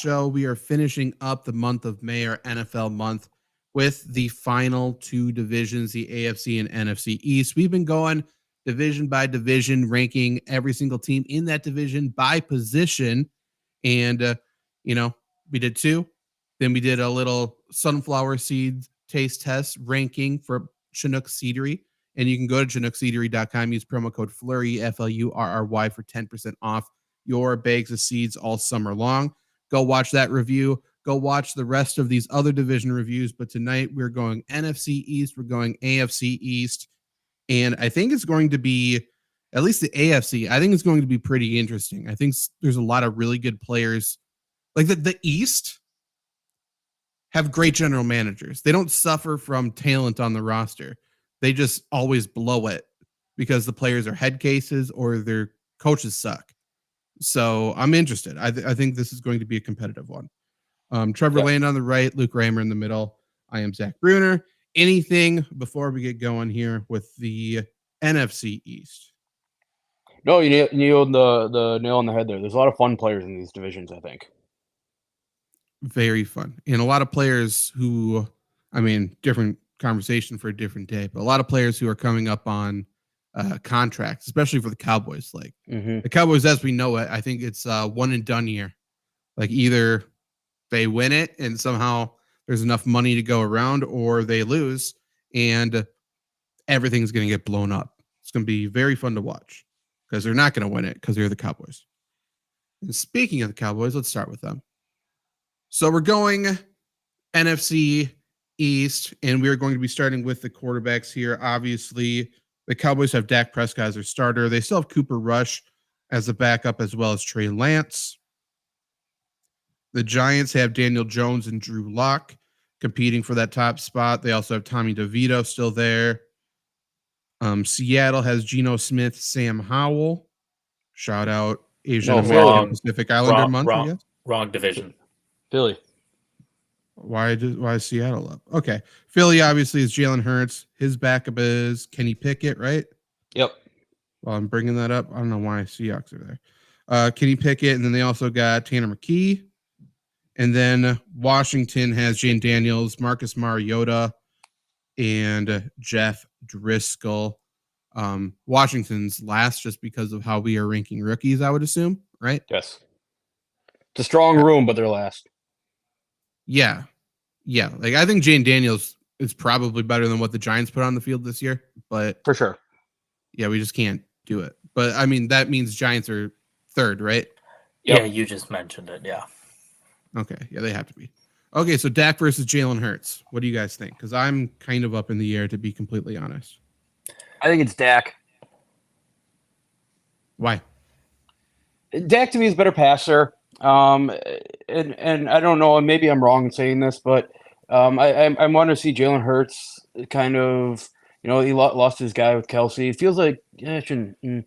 show. We are finishing up the month of May, our NFL month, with the final two divisions, the AFC and NFC East. We've been going division by division, ranking every single team in that division by position. And, we did two. Then we did a little sunflower seed taste test ranking for Chinook Seedery. And you can go to ChinookSeedery.com, use promo code Flurry, FLURRY, for 10% off your bags of seeds all summer long. Go watch that review. Go watch the rest of these other division reviews. But tonight we're going NFC East. We're going AFC East. And I think it's going to be, at least the AFC, I think it's going to be pretty interesting. I think there's a lot of really good players. Like the East have great general managers. They don't suffer from talent on the roster. They just always blow it because the players are head cases or their coaches suck. So I'm interested. I think this is going to be a competitive one. Trevor Land on the right, Luke Raymer in the middle. I am Zach Bruner. Anything before we get going here with the NFC East? No, you nailed the nail on the head there. There's a lot of fun players in these divisions, I think. Very fun. And a lot of players who, different conversation for a different day, but a lot of players who are coming up on contracts, especially for the Cowboys. Like the Cowboys, as we know it, I think it's one and done year. Like either they win it and somehow there's enough money to go around, or they lose and everything's going to get blown up. It's going to be very fun to watch because they're not going to win it because they're the Cowboys. And speaking of the Cowboys, let's start with them. So we're going NFC East, and we're going to be starting with the quarterbacks here. Obviously, the Cowboys have Dak Prescott as their starter. They still have Cooper Rush as a backup, as well as Trey Lance. The Giants have Daniel Jones and Drew Lock competing for that top spot. They also have Tommy DeVito still there. Seattle has Geno Smith, Sam Howell. Shout out Asian American Pacific Islander month, I guess. Wrong division. Philly. Why is Seattle up? Okay. Philly obviously is Jalen Hurts. His backup is Kenny Pickett, right? Yep. Well, I'm bringing that up. I don't know why Seahawks are there. Kenny Pickett, and then they also got Tanner McKee. And then Washington has Jane Daniels, Marcus Mariota, and Jeff Driscoll. Washington's last just because of how we are ranking rookies, I would assume, right? Yes. It's a strong room, but they're last. Yeah. Like I think Jane Daniels is probably better than what the Giants put on the field this year, but for sure. Yeah, we just can't do it. But that means Giants are third, right? Yep. Yeah, you just mentioned it. Yeah. Okay. Yeah, they have to be. Okay, so Dak versus Jalen Hurts. What do you guys think? Because I'm kind of up in the air, to be completely honest. I think it's Dak. Why? Dak to me is a better passer. And I don't know, maybe I'm wrong in saying this, but I want to see Jalen Hurts kind of, he lost his guy with Kelsey. It feels like, do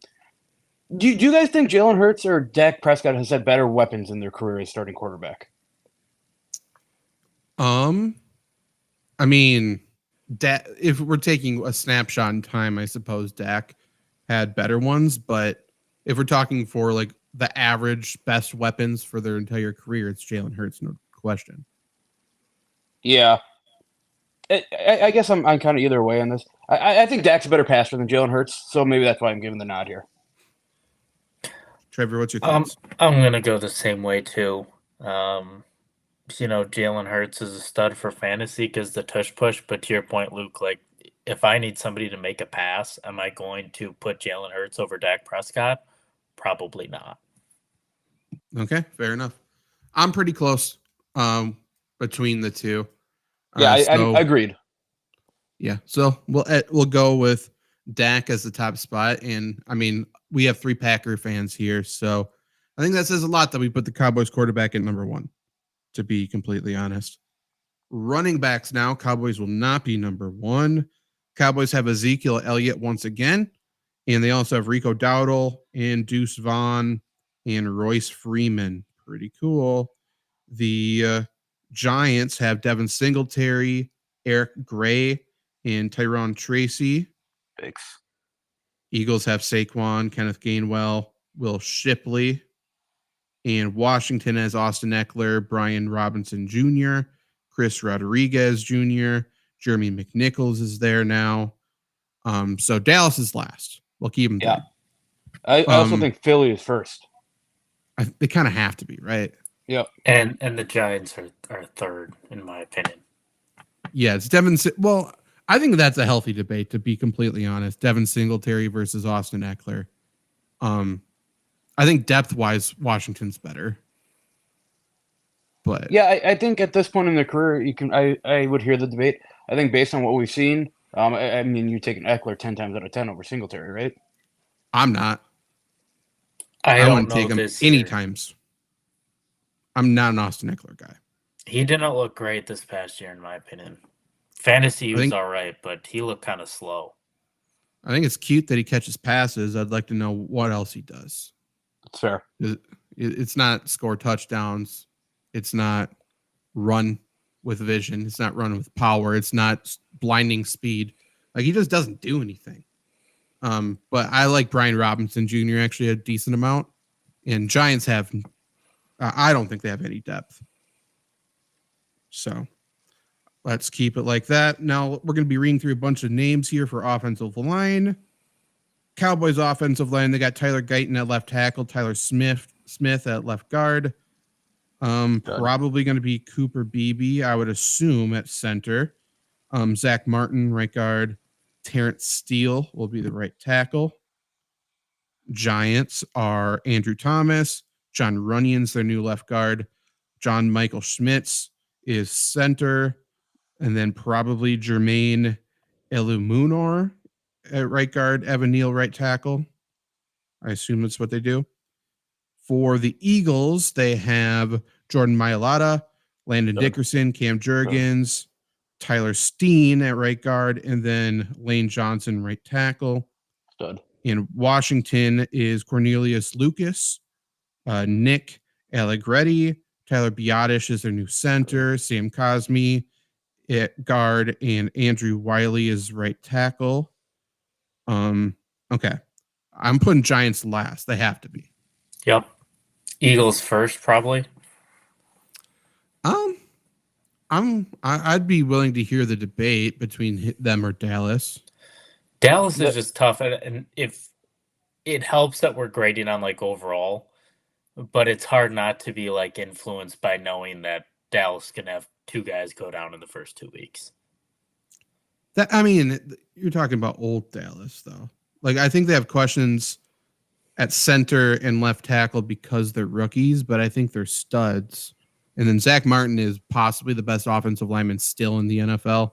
you guys think Jalen Hurts or Dak Prescott has had better weapons in their career as starting quarterback? If we're taking a snapshot in time, I suppose Dak had better ones, but if we're talking for like the average best weapons for their entire career, it's Jalen Hurts, no question. Yeah. I guess I'm kind of either way on this. I think Dak's a better passer than Jalen Hurts, so maybe that's why I'm giving the nod here. Trevor, what's your thoughts? I'm going to go the same way too. Jalen Hurts is a stud for fantasy because the tush push, but to your point, Luke, like if I need somebody to make a pass, am I going to put Jalen Hurts over Dak Prescott? Probably not. Okay, fair enough. I'm pretty close between the two. Yeah, I agreed. Yeah, so we'll go with Dak as the top spot, and we have 3 Packer fans here, so I think that says a lot that we put the Cowboys quarterback at number 1. To be completely honest, running backs now, Cowboys will not be number 1. Cowboys have Ezekiel Elliott once again, and they also have Rico Dowdle and Deuce Vaughn and Royce Freeman. Pretty cool. The Giants have Devin Singletary, Eric Gray, and Tyrone Tracy. Thanks. Eagles have Saquon, Kenneth Gainwell, Will Shipley. And Washington has Austin Eckler, Brian Robinson Jr., Chris Rodriguez Jr., Jeremy McNichols is there now. So Dallas is last. We'll keep them Yeah. there. I also think Philly is first. They kind of have to be, right? Yep. And the Giants are third, in my opinion. Yeah, it's Devin. Well, I think that's a healthy debate, to be completely honest. Devin Singletary versus Austin Eckler. I think depth-wise, Washington's better. But yeah, I think at this point in their career, you can. I would hear the debate. I think based on what we've seen, I mean, you're taking Eckler 10 times out of 10 over Singletary, right? I'm not. I I don't wouldn't know take him this any year. times. I'm not an Austin Eckler guy. He didn't look great this past year, in my opinion. Fantasy, he was all right, but he looked kind of slow. I think it's cute that he catches passes. I'd like to know what else he does. That's fair. It's not score touchdowns. It's not run with vision. It's not run with power. It's not blinding speed. Like, he just doesn't do anything. But I like Brian Robinson Jr. actually a decent amount. And Giants have, I don't think they have any depth. So let's keep it like that. Now we're going to be reading through a bunch of names here for offensive line. Cowboys offensive line, they got Tyler Guyton at left tackle, Tyler Smith at left guard. Probably going to be Cooper Beebe, I would assume, at center. Zach Martin, right guard. Terrence Steele will be the right tackle. Giants are Andrew Thomas, John Runyon's their new left guard. John Michael Schmitz is center. And then probably Jermaine Elumunor at right guard, Evan Neal right tackle. I assume that's what they do. For the Eagles, they have Jordan Mailata, Landon Dickerson, Cam Jurgens, Tyler Steen at right guard, and then Lane Johnson right tackle. Stud. In Washington is Cornelius Lucas, Nick Allegretti, Tyler Biotish is their new center, Sam Cosme at guard, and Andrew Wiley is right tackle. Okay. I'm putting Giants last. They have to be. Yep. Eagles first, probably. I'd be willing to hear the debate between them or Dallas. Dallas is just tough, and if it helps that we're grading on like overall, but it's hard not to be like influenced by knowing that Dallas can have two guys go down in the first 2 weeks. That, I mean, you're talking about old Dallas, though. Like, I think they have questions at center and left tackle because they're rookies, but I think they're studs. And then Zach Martin is possibly the best offensive lineman still in the NFL.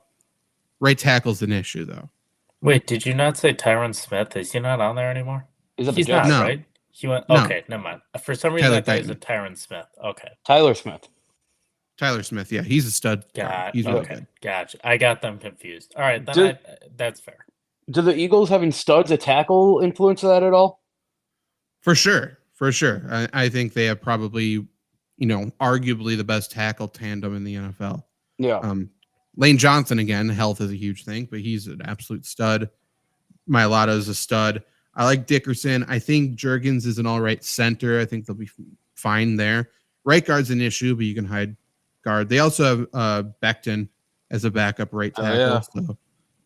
Right tackle's an issue, though. Wait, did you not say Tyron Smith? Is he not on there anymore? He's not, No. right? He went. No. Okay, never mind. For some reason, Tyler I thought he was Guyton. a Tyron Smith. Okay, Tyler Smith. Tyler Smith, yeah, he's a stud. He's really good. Gotcha. I got them confused. All right, then that's fair. Do the Eagles having studs at tackle influence that at all? For sure. I think they have probably, arguably the best tackle tandem in the NFL. Yeah. Lane Johnson, again, health is a huge thing, but he's an absolute stud. Mailata is a stud. I like Dickerson. I think Jurgens is an all right center. I think they'll be fine there. Right guard's an issue, but you can hide guard. They also have Becton as a backup right tackle. Yeah. So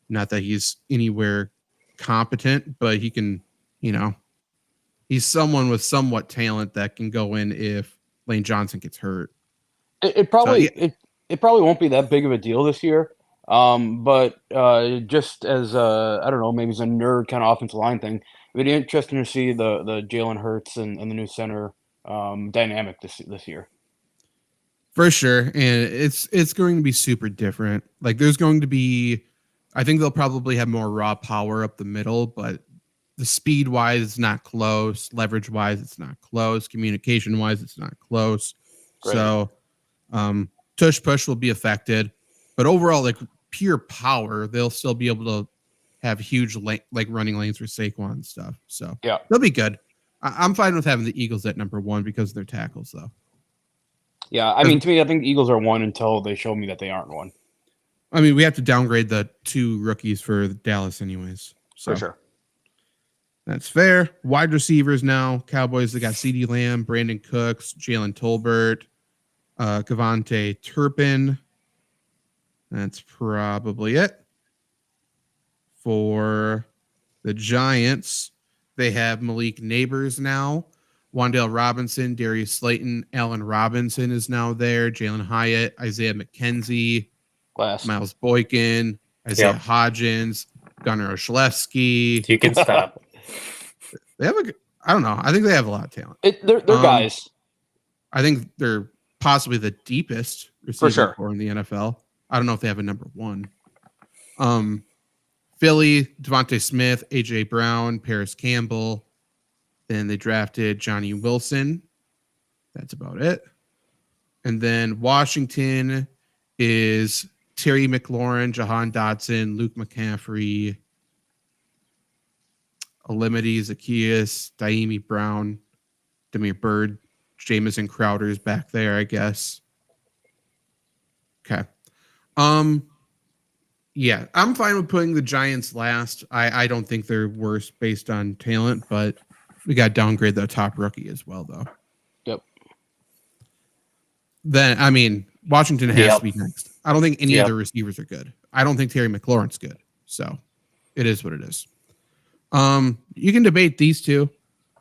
not that he's anywhere competent, but he can, he's someone with somewhat talent that can go in if Lane Johnson gets hurt. It probably won't be that big of a deal this year. But just as I don't know, maybe it's a nerd kind of offensive line thing. It'd be interesting to see the Jalen Hurts and the new center dynamic this year. For sure, and it's going to be super different. Like, there's going to be, I think they'll probably have more raw power up the middle, but the speed wise, it's not close. Leverage wise, it's not close. Communication wise, it's not close. Right. So, tush push will be affected, but overall, like pure power, they'll still be able to have huge running lanes for Saquon and stuff. So yeah, they'll be good. I'm fine with having the Eagles at number 1 because of their tackles, though. Yeah, I mean, to me, I think the Eagles are 1 until they show me that they aren't 1. I mean, we have to downgrade the 2 rookies for Dallas anyways. So. For sure. That's fair. Wide receivers now. Cowboys, they got CeeDee Lamb, Brandon Cooks, Jalen Tolbert, Cavante Turpin. That's probably it. For the Giants, they have Malik Neighbors now. Wan'Dale Robinson, Darius Slayton, Allen Robinson is now there. Jalen Hyatt, Isaiah McKenzie, Miles Boykin, Isaiah Hodgins, Gunnar Olszewski. You can stop. They have I don't know. I think they have a lot of talent. They're guys. I think they're possibly the deepest receiver core in the NFL. I don't know if they have a number one. Philly, Devontae Smith, A.J. Brown, Paris Campbell. Then they drafted Johnny Wilson. That's about it. And then Washington is Terry McLaurin, Jahan Dotson, Luke McCaffrey, Olamide Zaccheaus, Daimi Brown, Demir Bird, Jamison Crowder's back there, I guess. Okay. Yeah, I'm fine with putting the Giants last. I don't think they're worse based on talent, but we got to downgrade the top rookie as well, though. Yep. Then, I mean, Washington has to be next. I don't think any other receivers are good. I don't think Terry McLaurin's good. So it is what it is. You can debate these two.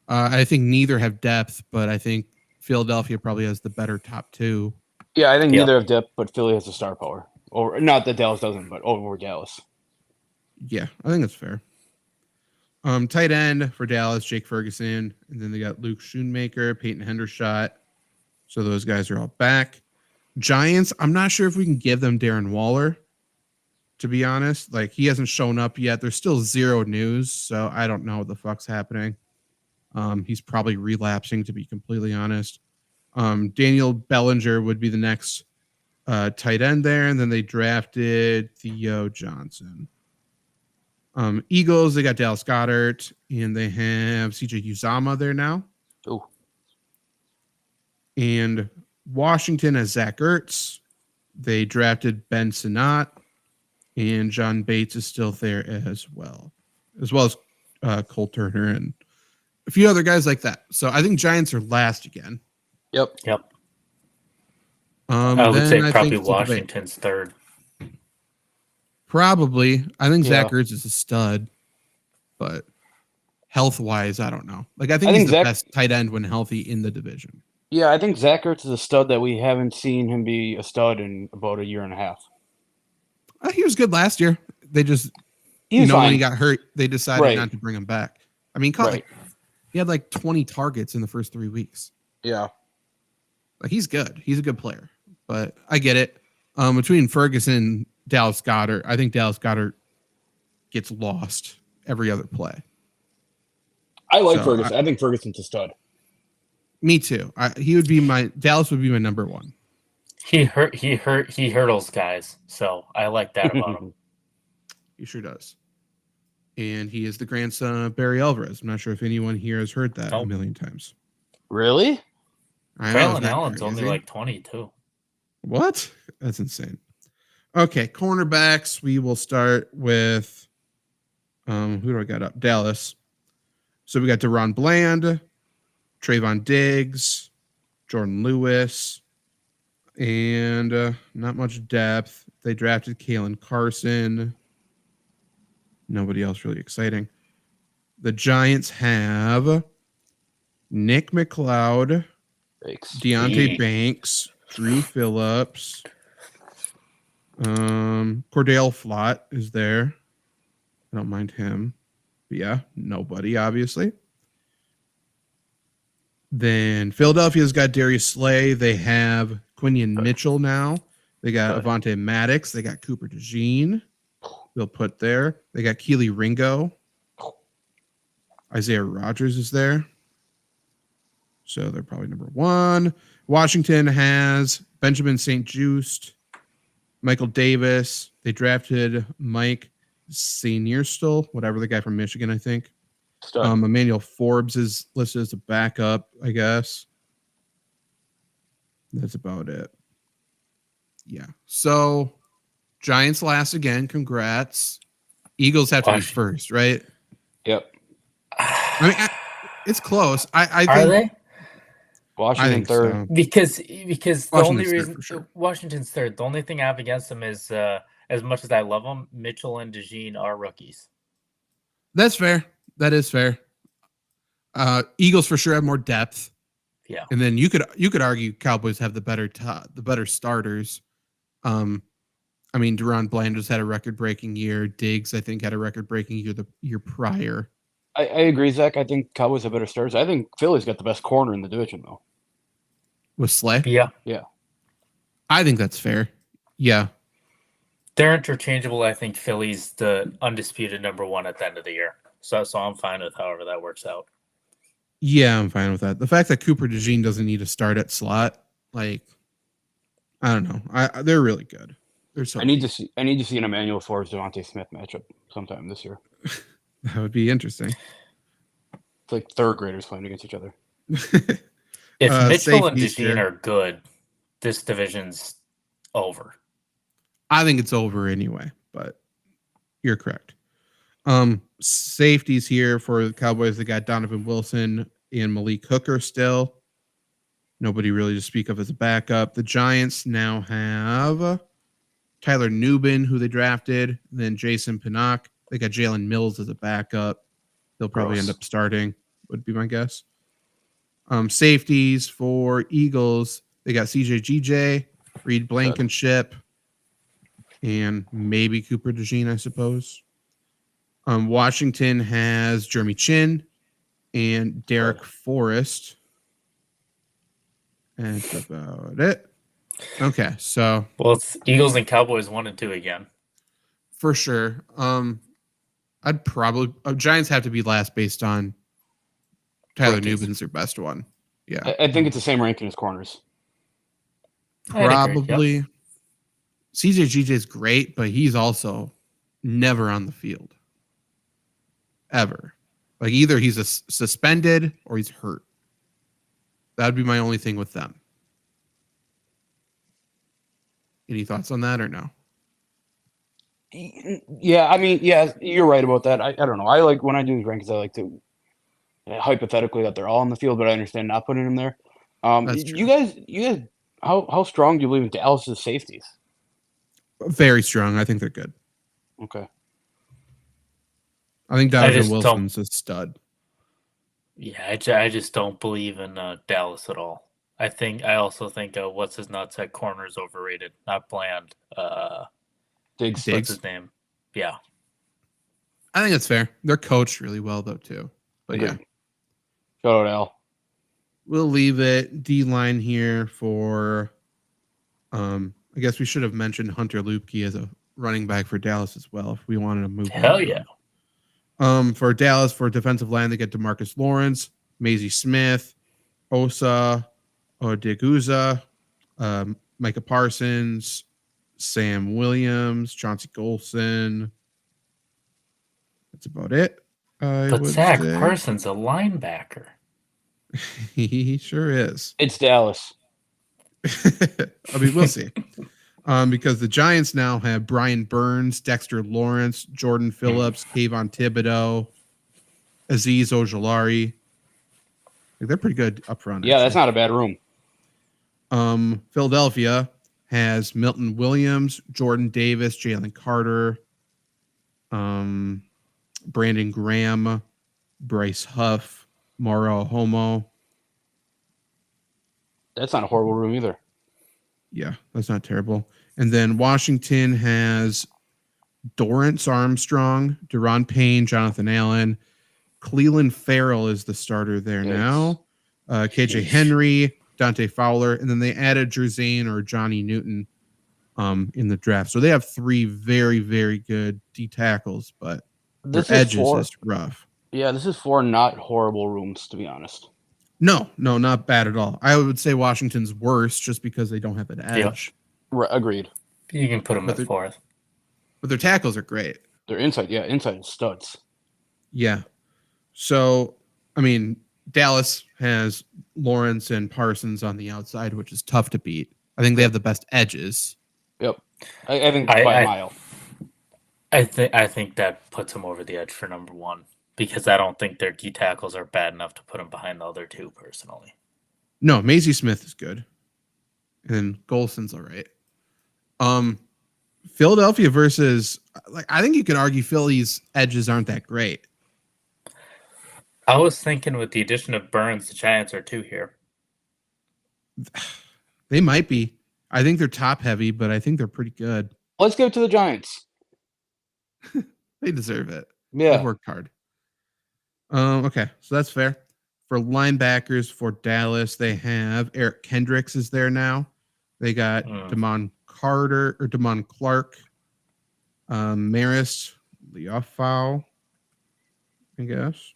I think neither have depth, but I think Philadelphia probably has the better top two. Yeah, I think neither have depth, but Philly has the star power. Or not that Dallas doesn't, but over Dallas. Yeah, I think that's fair. Tight end for Dallas, Jake Ferguson, and then they got Luke Schoonmaker, Peyton Hendershot. So those guys are all back. Giants, I'm not sure if we can give them Darren Waller, to be honest. Like, he hasn't shown up yet. There's still zero news, so I don't know what the fuck's happening. He's probably relapsing, to be completely honest. Daniel Bellinger would be the next tight end there, and then they drafted Theo Johnson. Eagles, they got Dallas Goedert, and they have CJ Uzomah there now. Oh. And Washington has Zach Ertz. They drafted Ben Sinnott, and John Bates is still there as well as Cole Turner and a few other guys like that. So I think Giants are last again. Yep. I would say probably Washington's third. Probably. I think Zach Ertz is a stud, but health-wise, I don't know. Like, I think he's the best tight end when healthy in the division. Yeah, I think Zach Ertz is a stud that we haven't seen him be a stud in about a year and a half. He was good last year. They just, when he got hurt, they decided not to bring him back. I mean, he had like 20 targets in the first 3 weeks. Yeah. Like, he's good. He's a good player. But I get it. Between Ferguson and Dallas Goedert, I think Dallas Goedert gets lost every other play. I like Ferguson. I think Ferguson's a stud. Me too. Dallas would be my number one. He hurdles guys, so I like that about him. He sure does. And he is the grandson of Barry Alvarez. I'm not sure if anyone here has heard that a million times. Really? Traylon Allen's only like 22. What? That's insane. Okay, cornerbacks. We will start with who do I got up? Dallas. So we got Deron Bland, Trayvon Diggs, Jordan Lewis, and not much depth. They drafted Kalen Carson. Nobody else really exciting. The Giants have Nick McLeod, Deontay Banks, Drew Phillips, Cordell Flott is there. I don't mind him. But yeah, nobody, obviously. Then Philadelphia's got Darius Slay. They have Quinion Mitchell now. They got Avonte Maddox. They got Cooper DeJean. They'll put there. They got Keely Ringo. Isaiah Rodgers is there. So they're probably number one. Washington has Benjamin St. Juste, Michael Davis. They drafted Mike Seniorstill, whatever, the guy from Michigan, I think. Emmanuel Forbes is listed as a backup, I guess. That's about it. Yeah. So Giants last again. Congrats. Eagles have to be first, right? Yep. I mean, it's close. I Are think they? Washington think third. so. Because the only Washington's third reason for sure. Washington's third. The only thing I have against them is as much as I love them, Mitchell and DeJean are rookies. That's fair. That is fair. Eagles for sure have more depth. Yeah. And then you could argue Cowboys have the better starters. I mean, Deron Bland just had a record-breaking year. Diggs, I think, had a record-breaking year the year prior. I agree, Zach. I think Cowboys have better starters. I think Philly's got the best corner in the division, though. With Slay? Yeah. I think that's fair. Yeah. They're interchangeable. I think Philly's the undisputed number one at the end of the year. So I'm fine with however that works out. Yeah, I'm fine with that. The fact that Cooper DeJean doesn't need to start at slot, like, I don't know. They're really good. They're so I need to see an Emmanuel Forbes Devontae Smith matchup sometime this year. that would be interesting. It's like third graders playing against each other. If Mitchell and safeties DeJean here. are good, this division's over. I think it's over anyway, but you're correct. Safeties here for the Cowboys. They got Donovan Wilson and Malik Hooker still. Nobody really to speak of as a backup. The Giants now have Tyler Nubin, who they drafted, then Jason Pinnock. They got Jalen Mills as a backup. They'll probably end up starting, would be my guess. Safeties for Eagles. They got CJ GJ, Reed Blankenship, and maybe Cooper DeJean, I suppose. Washington has Jeremy Chin and Derek Forrest. That's about it. Okay, so Well, it's Eagles and Cowboys 1 and 2 again. for sure. I'd probably Giants have to be last based on Tyler Nubin's their best one. Yeah, I think it's the same ranking as corners. probably. Yep. CJ GJ is great, but he's also never on the field ever. Like either he's suspended or he's hurt. That'd be my only thing with them. Any thoughts on that or no? Yeah, I mean, yeah, you're right about that. I don't know. I like when I do these rankings, I like to hypothetically that they're all on the field, but I understand not putting them there. That's true. You guys, how strong do you believe in Dallas's safeties? Very strong. I think they're good. Okay. I think Donovan Wilson's a stud. Yeah, I just don't believe in Dallas at all. I also think what's his nuts at corner is overrated. Not Bland. Diggs. What's his name? Yeah. I think it's fair. They're coached really well though too. But yeah, shout out Al. we'll leave it D-line here for. I guess we should have mentioned Hunter Lupke as a running back for Dallas as well if we wanted to move. Hell yeah. For Dallas, for defensive line, they get DeMarcus Lawrence, Maisie Smith, Osa Odiguzua, Micah Parsons, Sam Williams, Chauncey Golson. That's about it. But Zach Parsons, a linebacker. He sure is. It's Dallas. I mean, we'll see. Because the Giants now have Brian Burns, Dexter Lawrence, Jordan Phillips, Kayvon Thibodeau, Azeez Ojulari. Like, they're pretty good up front. Yeah, that's not a bad room. Philadelphia has Milton Williams, Jordan Davis, Jalen Carter, Brandon Graham, Bryce Huff, Mauro Homo. That's not a horrible room either. Yeah, that's not terrible. And then Washington has Dorrance Armstrong, Deron Payne, Jonathan Allen. Cleveland Farrell is the starter there now. KJ Henry, Dante Fowler, and then they added Jerzane or Johnny Newton in the draft. So they have three very, very good D tackles, but their edges is rough. Yeah, this is four not horrible rooms, to be honest. No, not bad at all. I would say Washington's worse just because they don't have an edge. Yep. Agreed. You can put them at fourth. But their tackles are great. Their inside is studs. Yeah. So, I mean, Dallas has Lawrence and Parsons on the outside, which is tough to beat. I think they have the best edges. Yep. I think by a mile. I think that puts them over the edge for number one. because I don't think their D tackles are bad enough to put them behind the other two personally. No, Maisie Smith is good. And Golson's all right. Philadelphia versus, like, I think you could argue Philly's edges aren't that great. I was thinking with the addition of Burns, the Giants are 2 here. They might be. I think they're top heavy, but I think they're pretty good. Let's give it to the Giants. They deserve it. Yeah. They've worked hard. Okay, so that's fair. For linebackers for Dallas, they have Eric Kendricks is there now. They got Damon Clark, Maris Leofau, I guess.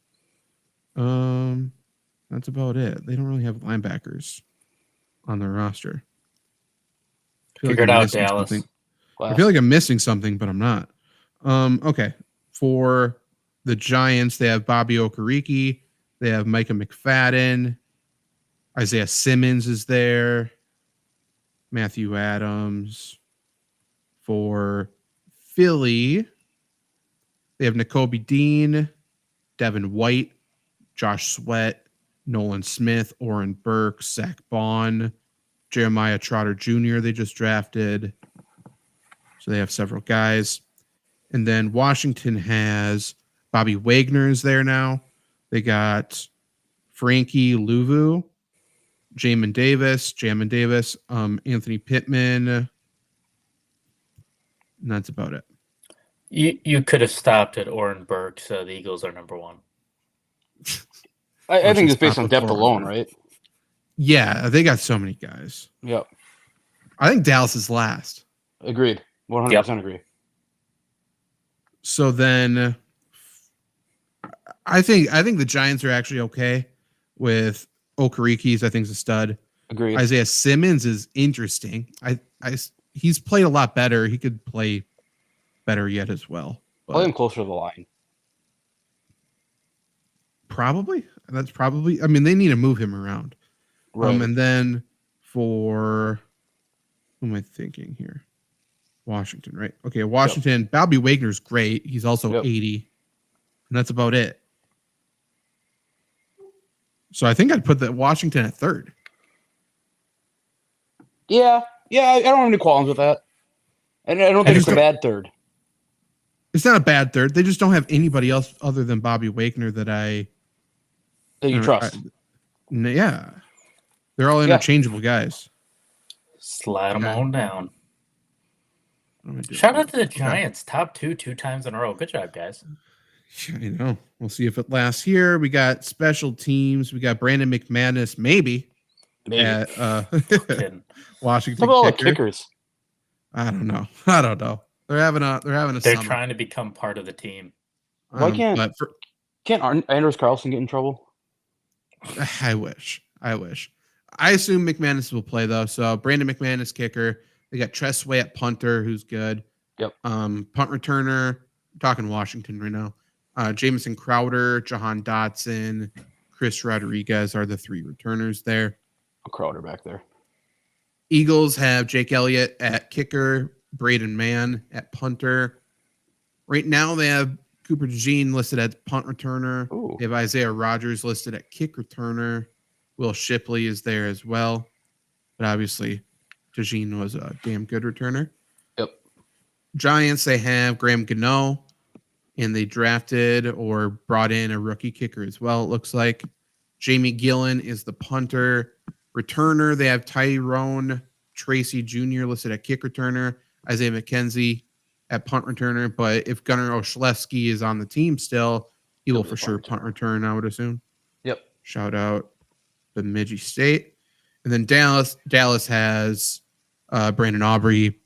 That's about it. They don't really have linebackers on their roster. Figure it out, Dallas. I feel like I'm missing something, but I'm not. Okay. For the Giants, they have Bobby Okereke. They have Micah McFadden. Isaiah Simmons is there. Matthew Adams. For Philly, they have Nakobe Dean, Devin White, Josh Sweat, Nolan Smith, Oren Burke, Zach Bond, Jeremiah Trotter Jr. they just drafted. So they have several guys. And then Washington has Bobby Wagner is there now. They got Frankie Louvu, Jamin Davis, Anthony Pittman. And that's about it. You could have stopped at Oren Burke, so the Eagles are number 1. I think it's based on depth alone, right? Yeah, they got so many guys. Yep. I think Dallas is last. Agreed. 100% agree. So then I think the Giants are actually okay with Okereke's. I think is a stud. Agreed. Isaiah Simmons is interesting. He's played a lot better. He could play better yet as well. Play him closer to the line. Probably. That's probably. I mean, they need to move him around. Right. And then for who am I thinking here? Washington, right? Okay, Washington. Yep. Bobby Wagner's great. He's also 80, and that's about it. So I think I'd put the Washington at 3rd. Yeah. I don't have any qualms with that. And I don't think it's a bad 3rd. It's not a bad 3rd. They just don't have anybody else other than Bobby Wagner that you trust. Yeah. They're all interchangeable guys. Slide them on down. Shout out to the Giants. Top 2 times in a row. Good job, guys. I know. We'll see if it lasts here. We got special teams. We got Brandon McManus, maybe. At Washington. How about all the kickers? I don't know. They're having a They're summer. trying to become part of the team. Why can't Anders Carlson get in trouble? I wish. I assume McManus will play though. So Brandon McManus, kicker. They got Tressway at punter, who's good. Yep. Punt returner. I'm talking Washington right now. Jamison Crowder, Jahan Dotson, Chris Rodriguez are the 3 returners there. Crowder back there. Eagles have Jake Elliott at kicker, Braden Mann at punter. Right now they have Cooper DeJean listed as punt returner. Ooh. They have Isaiah Rodgers listed at kick returner. Will Shipley is there as well. But obviously, DeJean was a damn good returner. Yep. Giants, they have Graham Gano, and they drafted or brought in a rookie kicker as well, it looks like. Jamie Gillen is the punter. Returner, they have Tyrone Tracy Jr. listed at kick returner. Isaiah McKenzie at punt returner. But if Gunnar Olszewski is on the team still, he will for sure punt return, I would assume. Yep. Shout out Bemidji State. And then Dallas has Brandon Aubrey,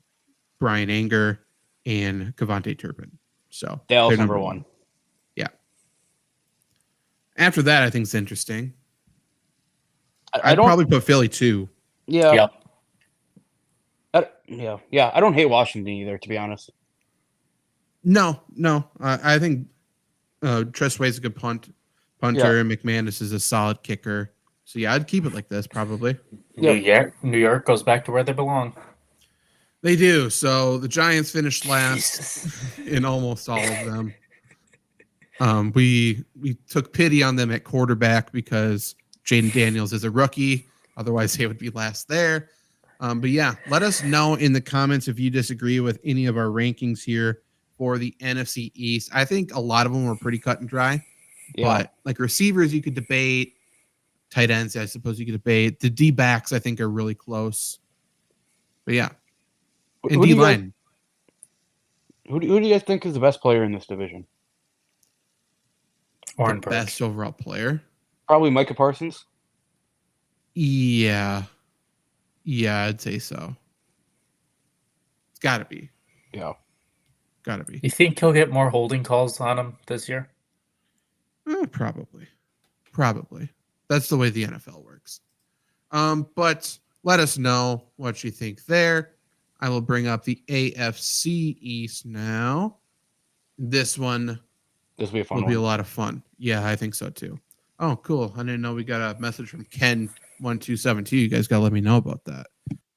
Brian Anger, and Kavontae Turpin. So Dallas number 1. Yeah. After that, I think it's interesting. I'd probably put Philly 2. Yeah. Yep. I don't hate Washington either, to be honest. No. I think Tressway's a good punter. And McManus is a solid kicker. So yeah, I'd keep it like this probably. New York goes back to where they belong. They do. So the Giants finished last in almost all of them. We took pity on them at quarterback because Jaden Daniels is a rookie. Otherwise, they would be last there. But yeah, let us know in the comments if you disagree with any of our rankings here for the NFC East. I think a lot of them were pretty cut and dry. Yeah. But like receivers, you could debate. Tight ends, I suppose you could debate. The D backs, I think, are really close. But yeah, and D line. Who do you guys think is the best player in this division? The Orenberg. best overall player. Probably Micah Parsons. Yeah, I'd say so. It's got to be. Yeah. Got to be. You think he'll get more holding calls on him this year? Probably. That's the way the NFL works. But let us know what you think there. I will bring up the AFC East now. This one This will be a fun will one. be a lot of fun. Yeah, I think so too. Oh, cool. I didn't know we got a message from Ken1272. You guys got to let me know about that.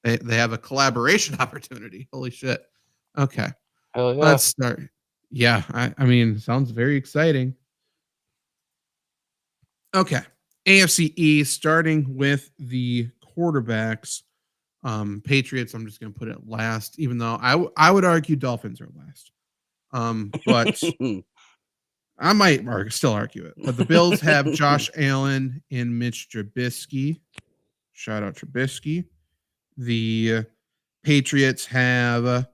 They have a collaboration opportunity. Holy shit. Okay. Hell yeah. Let's start. Yeah, I mean, sounds very exciting. Okay. AFC East, starting with the quarterbacks. Patriots, I'm just going to put it last, even though I would argue Dolphins are last. But I might still argue it. But the Bills have Josh Allen and Mitch Trubisky. Shout out Trubisky. The Patriots have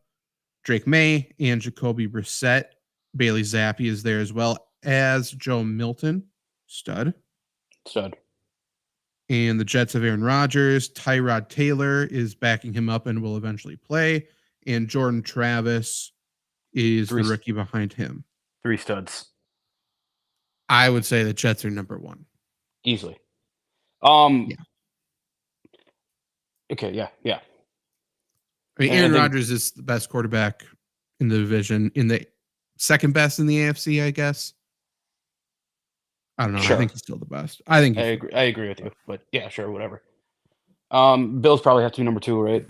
Drake May and Jacoby Brissett. Bailey Zappi is there as well as Joe Milton. Stud. And the Jets have Aaron Rodgers. Tyrod Taylor is backing him up and will eventually play. And Jordan Travis is the rookie behind him. 3 studs. I would say the Jets are number one. Easily. Yeah. Okay, yeah. I mean, Aaron Rodgers is the best quarterback in the division, in the second best in the AFC, I guess. I don't know. Sure. I think he's still the best. I agree with you, but yeah, sure, whatever. Bills probably have to be number 2, right?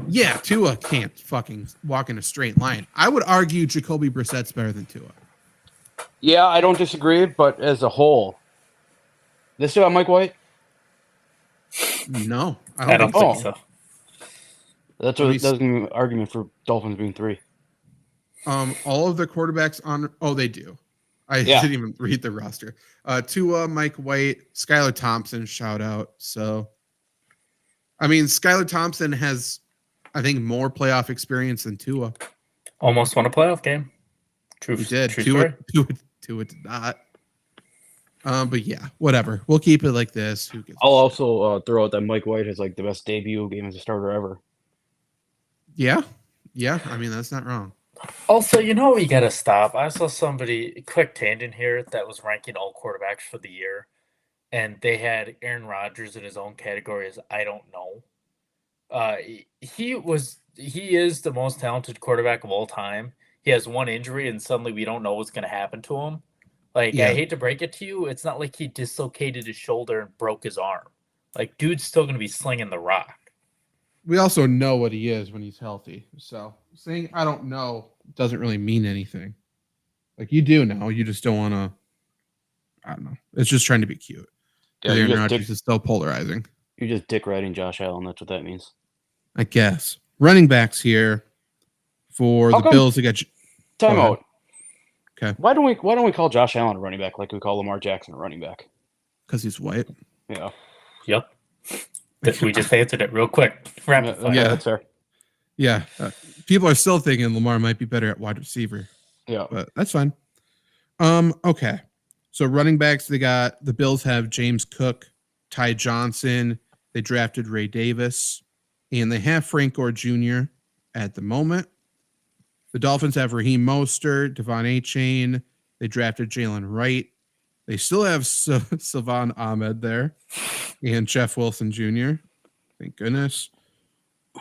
Yeah, Tua can't fucking walk in a straight line. I would argue Jacoby Brissett's better than Tua. Yeah, I don't disagree, but as a whole, this about Mike White? No, I don't think so. That's an argument for Dolphins being 3. All of the quarterbacks on. Oh, they do. I didn't even read the roster. Tua, Mike White, Skylar Thompson, shout out. So, I mean, Skylar Thompson has, I think, more playoff experience than Tua. Almost won a playoff game. True. He did. True Tua did not. But yeah, whatever. We'll keep it like this. Who gives I'll also throw out that Mike White has like the best debut game as a starter ever. Yeah. I mean, that's not wrong. Also, you know what you got to stop? I saw somebody, quick tangent here, that was ranking all quarterbacks for the year, and they had Aaron Rodgers in his own category as I don't know. He is the most talented quarterback of all time. He has one injury, and suddenly we don't know what's going to happen to him. Like, I hate to break it to you, it's not like he dislocated his shoulder and broke his arm. Like, dude's still going to be slinging the rock. We also know what he is when he's healthy. So saying I don't know doesn't really mean anything. Like, you do know. You just don't want to. I don't know. It's just trying to be cute. Yeah, Aaron Rodgers is so polarizing. You're just dick riding Josh Allen. That's what that means. I guess. Running backs here for the Bills. They got timeout. Okay. Why don't we call Josh Allen a running back like we call Lamar Jackson a running back? Because he's white. Yeah. Yep. We just answered it real quick. Yeah, that's fair. Yeah. People are still thinking Lamar might be better at wide receiver. Yeah. But that's fine. Okay. So running backs, the Bills have James Cook, Ty Johnson. They drafted Ray Davis. And they have Frank Gore Jr. at the moment. The Dolphins have Raheem Mostert, Devon Achane. They drafted Jalen Wright. They still have Salvon Ahmed there and Jeff Wilson Jr. Thank goodness.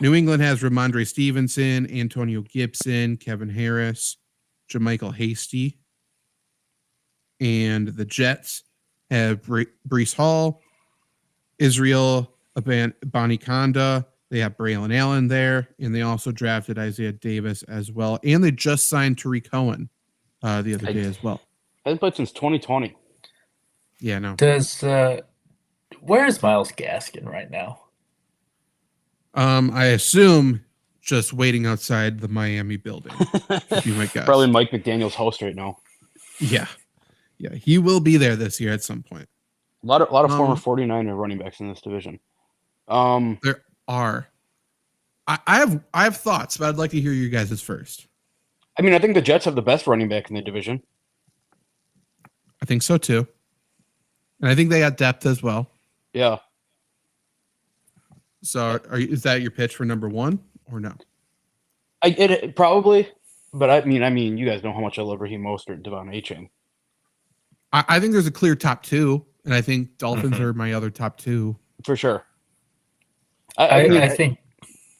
New England has Ramondre Stevenson, Antonio Gibson, Kevin Harris, JaMychal Hasty. And the Jets have Breece Hall, Israel Bonniconda. They have Braylon Allen there, and they also drafted Isaiah Davis as well. And they just signed Tariq Cohen the other day as well. Hasn't played since 2020. Yeah, no. Where is Myles Gaskin right now? I assume just waiting outside the Miami building. Would be my guess. Probably Mike McDaniel's host right now. Yeah. He will be there this year at some point. A lot of former 49er running backs in this division. There are. I have thoughts, but I'd like to hear you guys' first. I mean, I think the Jets have the best running back in the division. I think so too. And I think they got depth as well. Yeah. So is that your pitch for number one or no? It probably, but I mean, you guys know how much I love Raheem Mostert and Devon Achane. I think there's a clear top two, and I think Dolphins are my other top two. For sure. I think.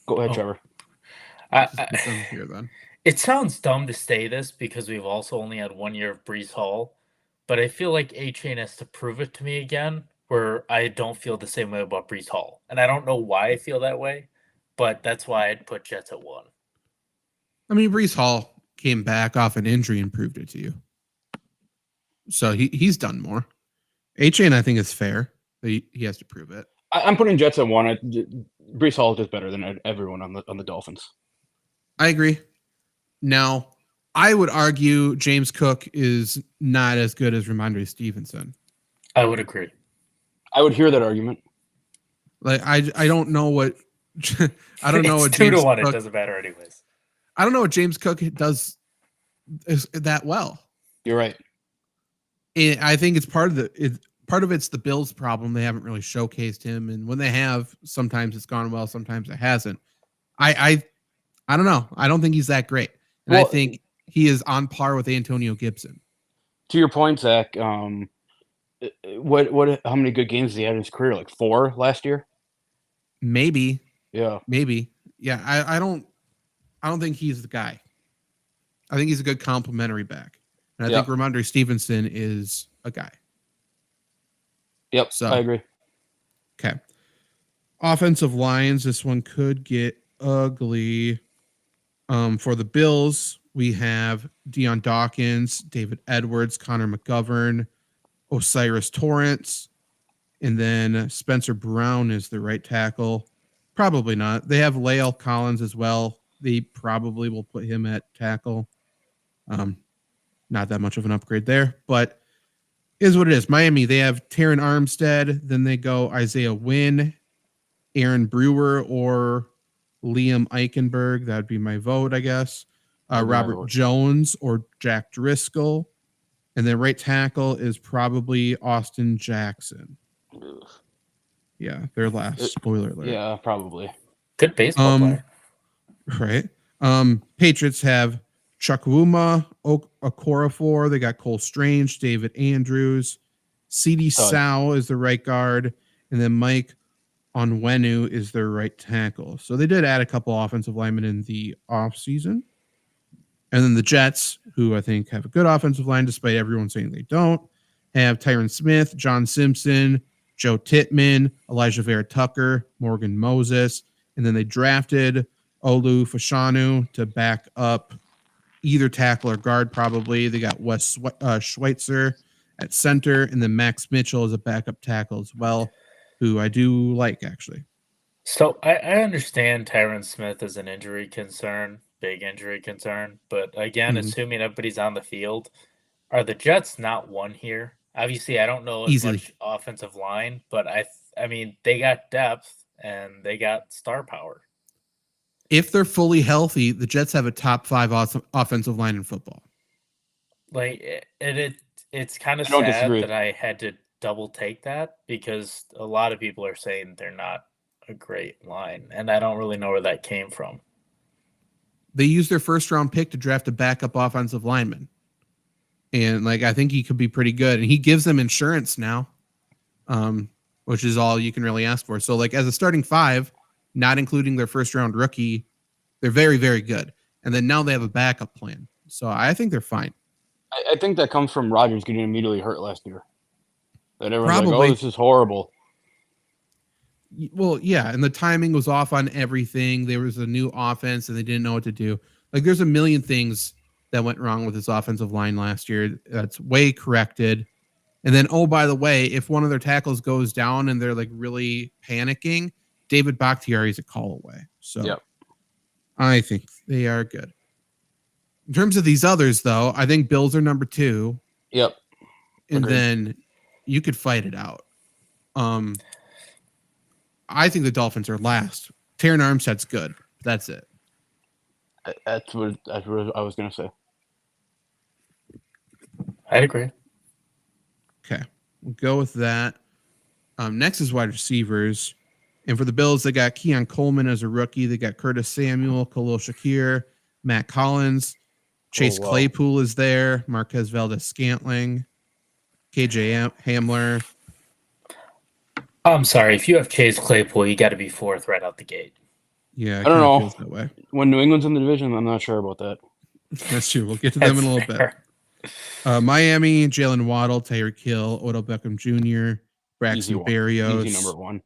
Go ahead, Trevor. Here, then. It sounds dumb to say this because we've also only had 1 year of Breece Hall, but I feel like Achane has to prove it to me again, where I don't feel the same way about Breece Hall. And I don't know why I feel that way, but that's why I'd put Jets at 1. I mean, Breece Hall came back off an injury and proved it to you. So he's done more. Achane, I think, is fair. He has to prove it. I'm putting Jets at 1. Breece Hall is just better than everyone on the Dolphins. I agree. Now, I would argue James Cook is not as good as Ramondre Stevenson. I would agree. I would hear that argument. Like I don't know what I don't know what It's James 2-1. Cook, It doesn't matter anyways. I don't know what James Cook does that well. You're right. I think it's part of it's the Bills' problem. They haven't really showcased him, and when they have, sometimes it's gone well, sometimes it hasn't. I don't know. I don't think he's that great, and I think he is on par with Antonio Gibson. To your point, Zach, how many good games he had in his career? Like 4 last year? Maybe. Yeah. Maybe. Yeah. I don't think he's the guy. I think he's a good complimentary back. And I think Ramondre Stevenson is a guy. Yep. So I agree. Okay. Offensive lines. This one could get ugly. For the Bills, we have Deion Dawkins, David Edwards, Connor McGovern, Osiris Torrance, and then Spencer Brown is the right tackle. Probably not. They have Lael Collins as well. They probably will put him at tackle. Not that much of an upgrade there, but is what it is. Miami, they have Taron Armstead. Then they go Isaiah Wynn, Aaron Brewer, or Liam Eichenberg. That would be my vote, I guess. Robert Jones or Jack Driscoll. And then right tackle is probably Austin Jackson. Ugh. Yeah, their last. Spoiler alert. Yeah, probably. Good baseball player. Right. Patriots have Chukwuma Okorafor. They got Cole Strange, David Andrews. C.D. Sal is the right guard. And then Mike Onwenu is their right tackle. So they did add a couple offensive linemen in the offseason. And then the Jets, who I think have a good offensive line, despite everyone saying they don't, have Tyron Smith, John Simpson, Joe Tittman, Elijah Vera Tucker, Morgan Moses. And then they drafted Olu Fashanu to back up either tackle or guard, probably. They got Wes Schweitzer at center, and then Max Mitchell as a backup tackle as well, who I do like, actually. So I understand Tyron Smith is an injury concern, big injury concern, but again, assuming everybody's on the field, are the Jets not one here? Obviously, I don't know as much offensive line, but I mean, they got depth and they got star power. If they're fully healthy, the Jets have a top 5 offensive line in football. Like it's kind of sad that I had to double take that because a lot of people are saying they're not a great line, and I don't really know where that came from. They used their first round pick to draft a backup offensive lineman. And I think he could be pretty good. And he gives them insurance now, which is all you can really ask for. So as a starting 5, not including their first round rookie, they're very, very good. And then now they have a backup plan. So I think they're fine. I think that comes from Rodgers getting immediately hurt last year. That everyone's like, oh, this is horrible. Well, yeah, and the timing was off on everything. There was a new offense, and they didn't know what to do. There's a million things that went wrong with his offensive line last year. That's way corrected. And then, oh, by the way, if one of their tackles goes down and they're like really panicking, David Bakhtiari is a call away. So I think they are good. In terms of these others, though, I think Bills are number 2. Yep. And Agreed. then you could fight it out. I think the Dolphins are last. Taron Armstead's good. That's it. That's what I was going to say. I'd agree. Okay. We'll go with that. Next is wide receivers. And for the Bills, they got Keon Coleman as a rookie. They got Curtis Samuel, Khalil Shakir, Matt Collins. Chase Claypool is there. Marquez Valdez-Scantling. KJ Hamler. I'm sorry. If you have Chase Claypool, you got to be 4th right out the gate. Yeah, I don't know. Feels that way. When New England's in the division, I'm not sure about that. That's true. We'll get to them in a little bit. Miami, Jalen Waddle, Tyreek Hill, Odell Beckham Jr., Braxton Berrios. Easy number 1.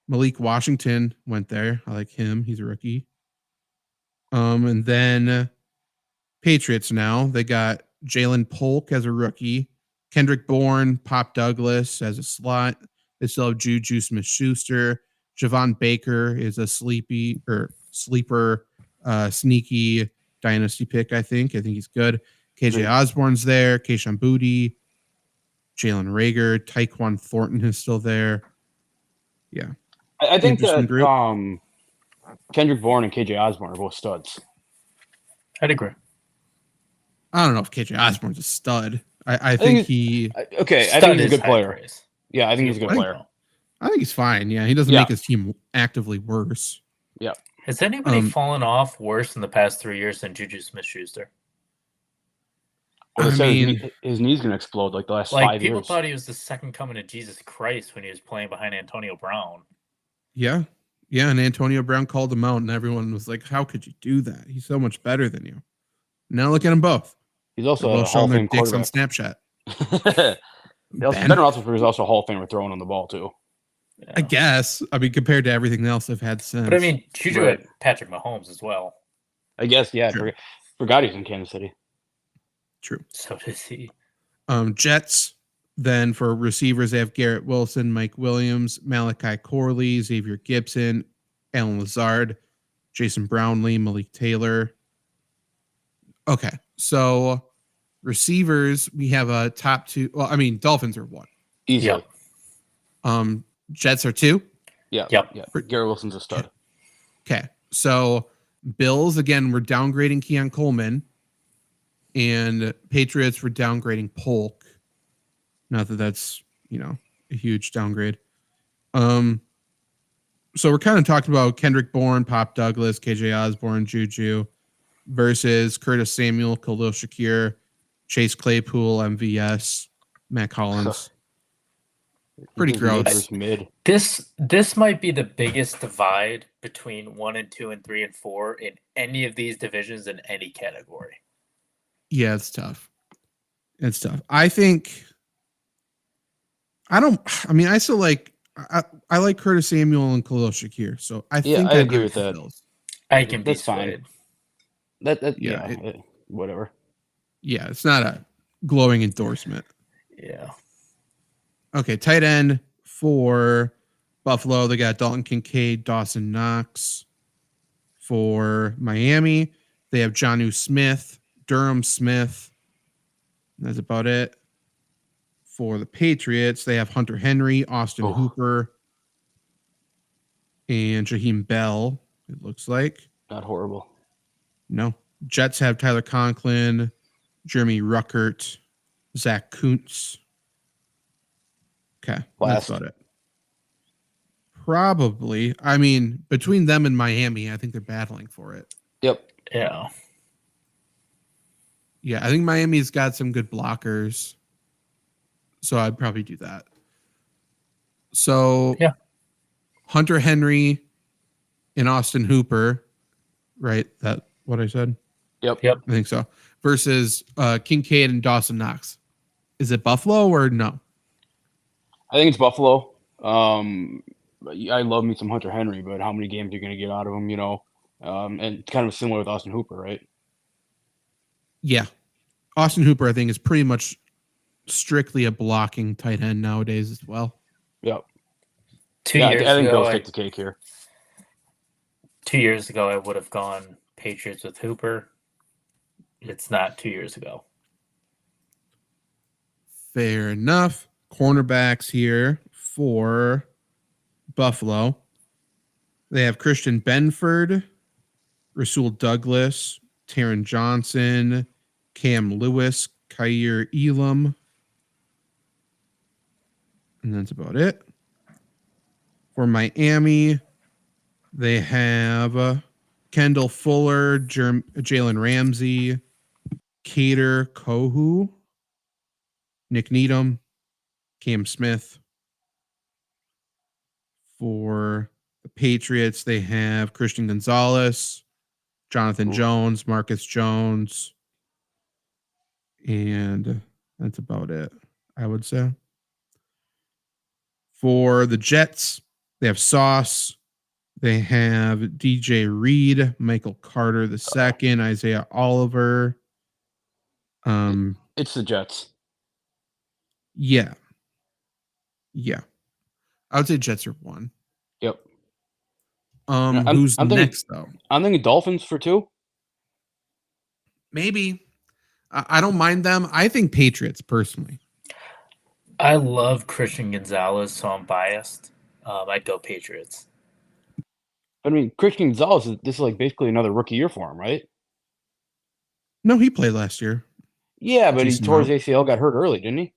Malik Washington went there. I like him. He's a rookie. And then Patriots now. They got Jalen Polk as a rookie. Kendrick Bourne, Pop Douglas as a slot. They still have Juju Smith-Schuster. Javon Baker is a sleeper, sneaky dynasty pick, I think. I think he's good. KJ Osborne's there. Keishon Boutte. Jalen Reagor. Tyquan Thornton is still there. Yeah. I think that Kendrick Bourne and KJ Osborne are both studs. I'd agree. I don't know if KJ Osborne's a stud. I think he... Okay, I think he's a good player. Praise. Yeah, I think he's a good player. I think he's fine. Yeah, he doesn't make his team actively worse. Yeah. Has anybody fallen off worse in the past 3 years than Juju Smith-Schuster? Well, his knee's going to explode like the last 5 years. People thought he was the second coming of Jesus Christ when he was playing behind Antonio Brown. Yeah. Yeah, and Antonio Brown called him out, and everyone was like, how could you do that? He's so much better than you. Now look at them both. He's also a Hall of Fame quarterback. On Snapchat. Ben Roethlisberger is also a Hall of Famer throwing on the ball, too. Yeah. I guess. I mean, compared to everything else they've had since. But I mean, Juju had Patrick Mahomes as well. I guess, yeah. Forgot he's in Kansas City. True. So does he. Jets. Then for receivers, they have Garrett Wilson, Mike Williams, Malachi Corley, Xavier Gibson, Alan Lazard, Jason Brownlee, Malik Taylor. Okay. So receivers, we have a top 2. Well, I mean, Dolphins are 1. Easily. Yep. Jets are 2. Yeah. Yep. Yeah. Garrett Wilson's a stud. Okay. So Bills, again, we're downgrading Keon Coleman. And Patriots were downgrading Polk. Not that that's, a huge downgrade. So we're kind of talking about Kendrick Bourne, Pop Douglas, KJ Osborne, Juju versus Curtis Samuel, Khalil Shakir, Chase Claypool, MVS, Matt Collins. Pretty gross. Mid. This might be the biggest divide between 1 and 2 and 3 and 4 in any of these divisions in any category. Yeah, it's tough. It's tough. I still like I like Curtis Samuel and Khalil Shakir. So I think I agree with that. I can be That's fine. Whatever. Yeah, it's not a glowing endorsement. Yeah. Okay, tight end for Buffalo, they got Dalton Kincaid, Dawson Knox. For Miami, they have Jonnu Smith, Durham Smith. That's about it. For the Patriots, they have Hunter Henry, Austin Hooper, and Jaheim Bell, it looks like. Not horrible. No. Jets have Tyler Conklin, Jeremy Ruckert, Zach Kuntz. Okay, that's about it. Probably. I mean, between them and Miami, I think they're battling for it. Yep. Yeah. Yeah, I think Miami's got some good blockers. So I'd probably do that. So yeah, Hunter Henry and Austin Hooper, right? That what I said? Yep. I think so. Versus Kincaid and Dawson Knox. Is it Buffalo or no? I think it's Buffalo. I love me some Hunter Henry, but how many games are you going to get out of him, And it's kind of similar with Austin Hooper, right? Yeah. Austin Hooper, I think, is pretty much strictly a blocking tight end nowadays as well. Yep. 2 Yeah, years I think ago, Bills take the cake here. 2 years ago, I would have gone Patriots with Hooper. It's not 2 years ago. Fair enough. Cornerbacks here for Buffalo. They have Christian Benford, Rasul Douglas, Taron Johnson, Cam Lewis, Kyer Elam. And that's about it. For Miami, they have Kendall Fuller, Jalen Ramsey, Cater Kohu, Nick Needham, Cam Smith. For the Patriots, they have Christian Gonzalez, Jonathan Jones, Marcus Jones, and that's about it, I would say. For the Jets, they have Sauce. They have DJ Reed, Michael Carter II, Isaiah Oliver. It's the Jets. Yeah. I would say Jets are 1. Yep. Who's next though? I'm thinking Dolphins for 2. Maybe. I don't mind them. I think Patriots personally. I love Christian Gonzalez, so I'm biased. I'd go Patriots. I mean, Christian Gonzalez, this is like basically another rookie year for him, right? No, he played last year. Yeah, but he tore his ACL, got hurt early, didn't he?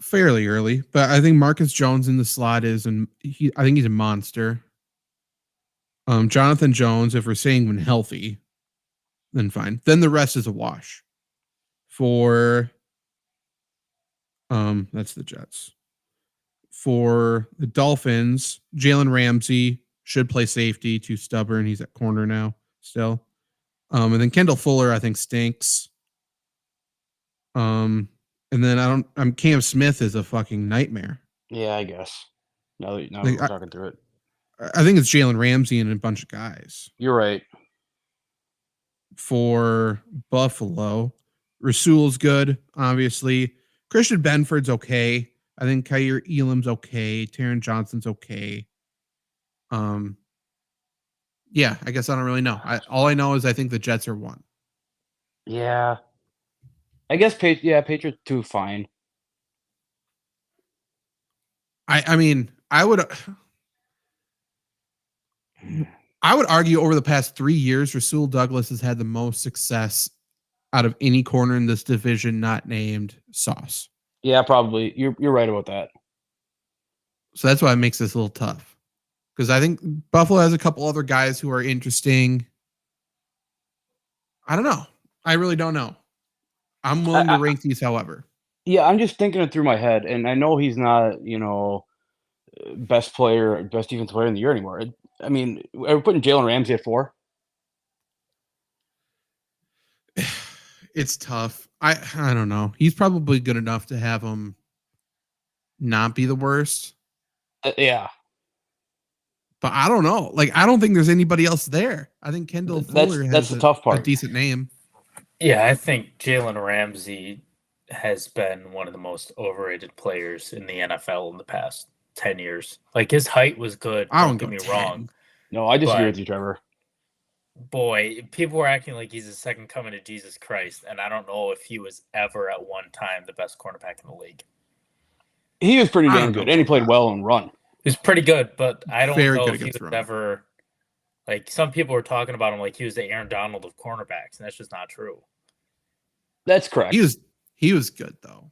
Fairly early, but I think Marcus Jones in the slot I think he's a monster. Jonathan Jones, if we're saying when healthy, then fine. Then the rest is a wash. For that's the Jets. For the Dolphins, Jalen Ramsey should play safety, too stubborn. He's at corner now still. And then Kendall Fuller, I think, stinks. And then Cam Smith is a fucking nightmare. Yeah, I guess. Now that we're talking through it. I think it's Jalen Ramsey and a bunch of guys. You're right. For Buffalo, Rasul's good, obviously. Christian Benford's okay. I think Kyer Elam's okay. Taron Johnson's okay. Yeah, I guess I don't really know. All I know is I think the Jets are 1. Yeah. I guess Patriots 2, fine. I mean, I would argue over the past 3 years, Rasul Douglas has had the most success out of any corner in this division not named Sauce. Yeah, probably. You're right about that. So that's why it makes this a little tough. Because I think Buffalo has a couple other guys who are interesting. I don't know. I really don't know. I'm willing to rank these, however. Yeah, I'm just thinking it through my head, and I know he's not, best defensive player in the year anymore. I mean, are we putting Jalen Ramsey at 4? It's tough. I don't know. He's probably good enough to have him not be the worst. Yeah. But I don't know. Like, I don't think there's anybody else there. I think Kendall Fuller has the tough part. A decent name. Yeah, I think Jalen Ramsey has been one of the most overrated players in the NFL in the past 10 years. Like, his height was good. Don't get me wrong. No, I disagree with you, Trevor. Boy, people were acting like he's the second coming of Jesus Christ, and I don't know if he was ever at one time the best cornerback in the league. He was pretty damn good, and he played well and run. He was pretty good, but I don't know if he was run. ever like some people were talking about him like he was the Aaron Donald of cornerbacks, and that's just not true. That's correct. He was good though.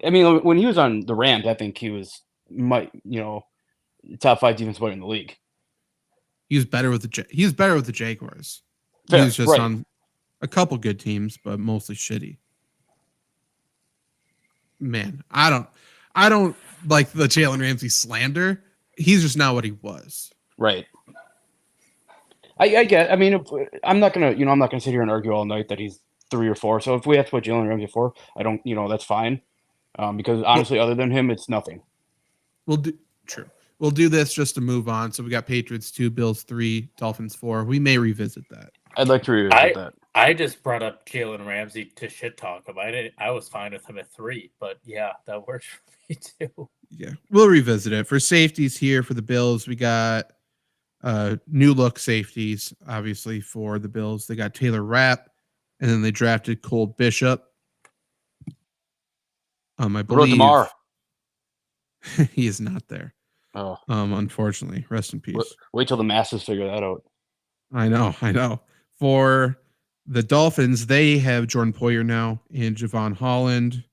I mean, when he was on the Rams, I think he was top 5 defensive player in the league. He was better with the Jaguars. Fair, he was just right. on a couple good teams, but mostly shitty. Man, I don't like the Jalen Ramsey slander. He's just not what he was. Right. I get. I mean, I'm not gonna sit here and argue all night that he's 3 or 4. So if we have to put Jalen Ramsey 4, I don't. That's fine. Because honestly, other than him, it's nothing. We'll do this just to move on. So we got Patriots 2, Bills 3, Dolphins 4. We may revisit that. I'd like to revisit that. I just brought up Jalen Ramsey to shit talk him. I was fine with him at 3, but yeah, that works for me too. Yeah, we'll revisit it. For safeties here for the Bills, we got new look safeties, obviously, for the Bills. They got Taylor Rapp, and then they drafted Cole Bishop. I believe DeMar. he is not there. Oh, unfortunately, rest in peace. Wait till the masses figure that out. I know. For the Dolphins, they have Jordan Poyer now and Javon Holland,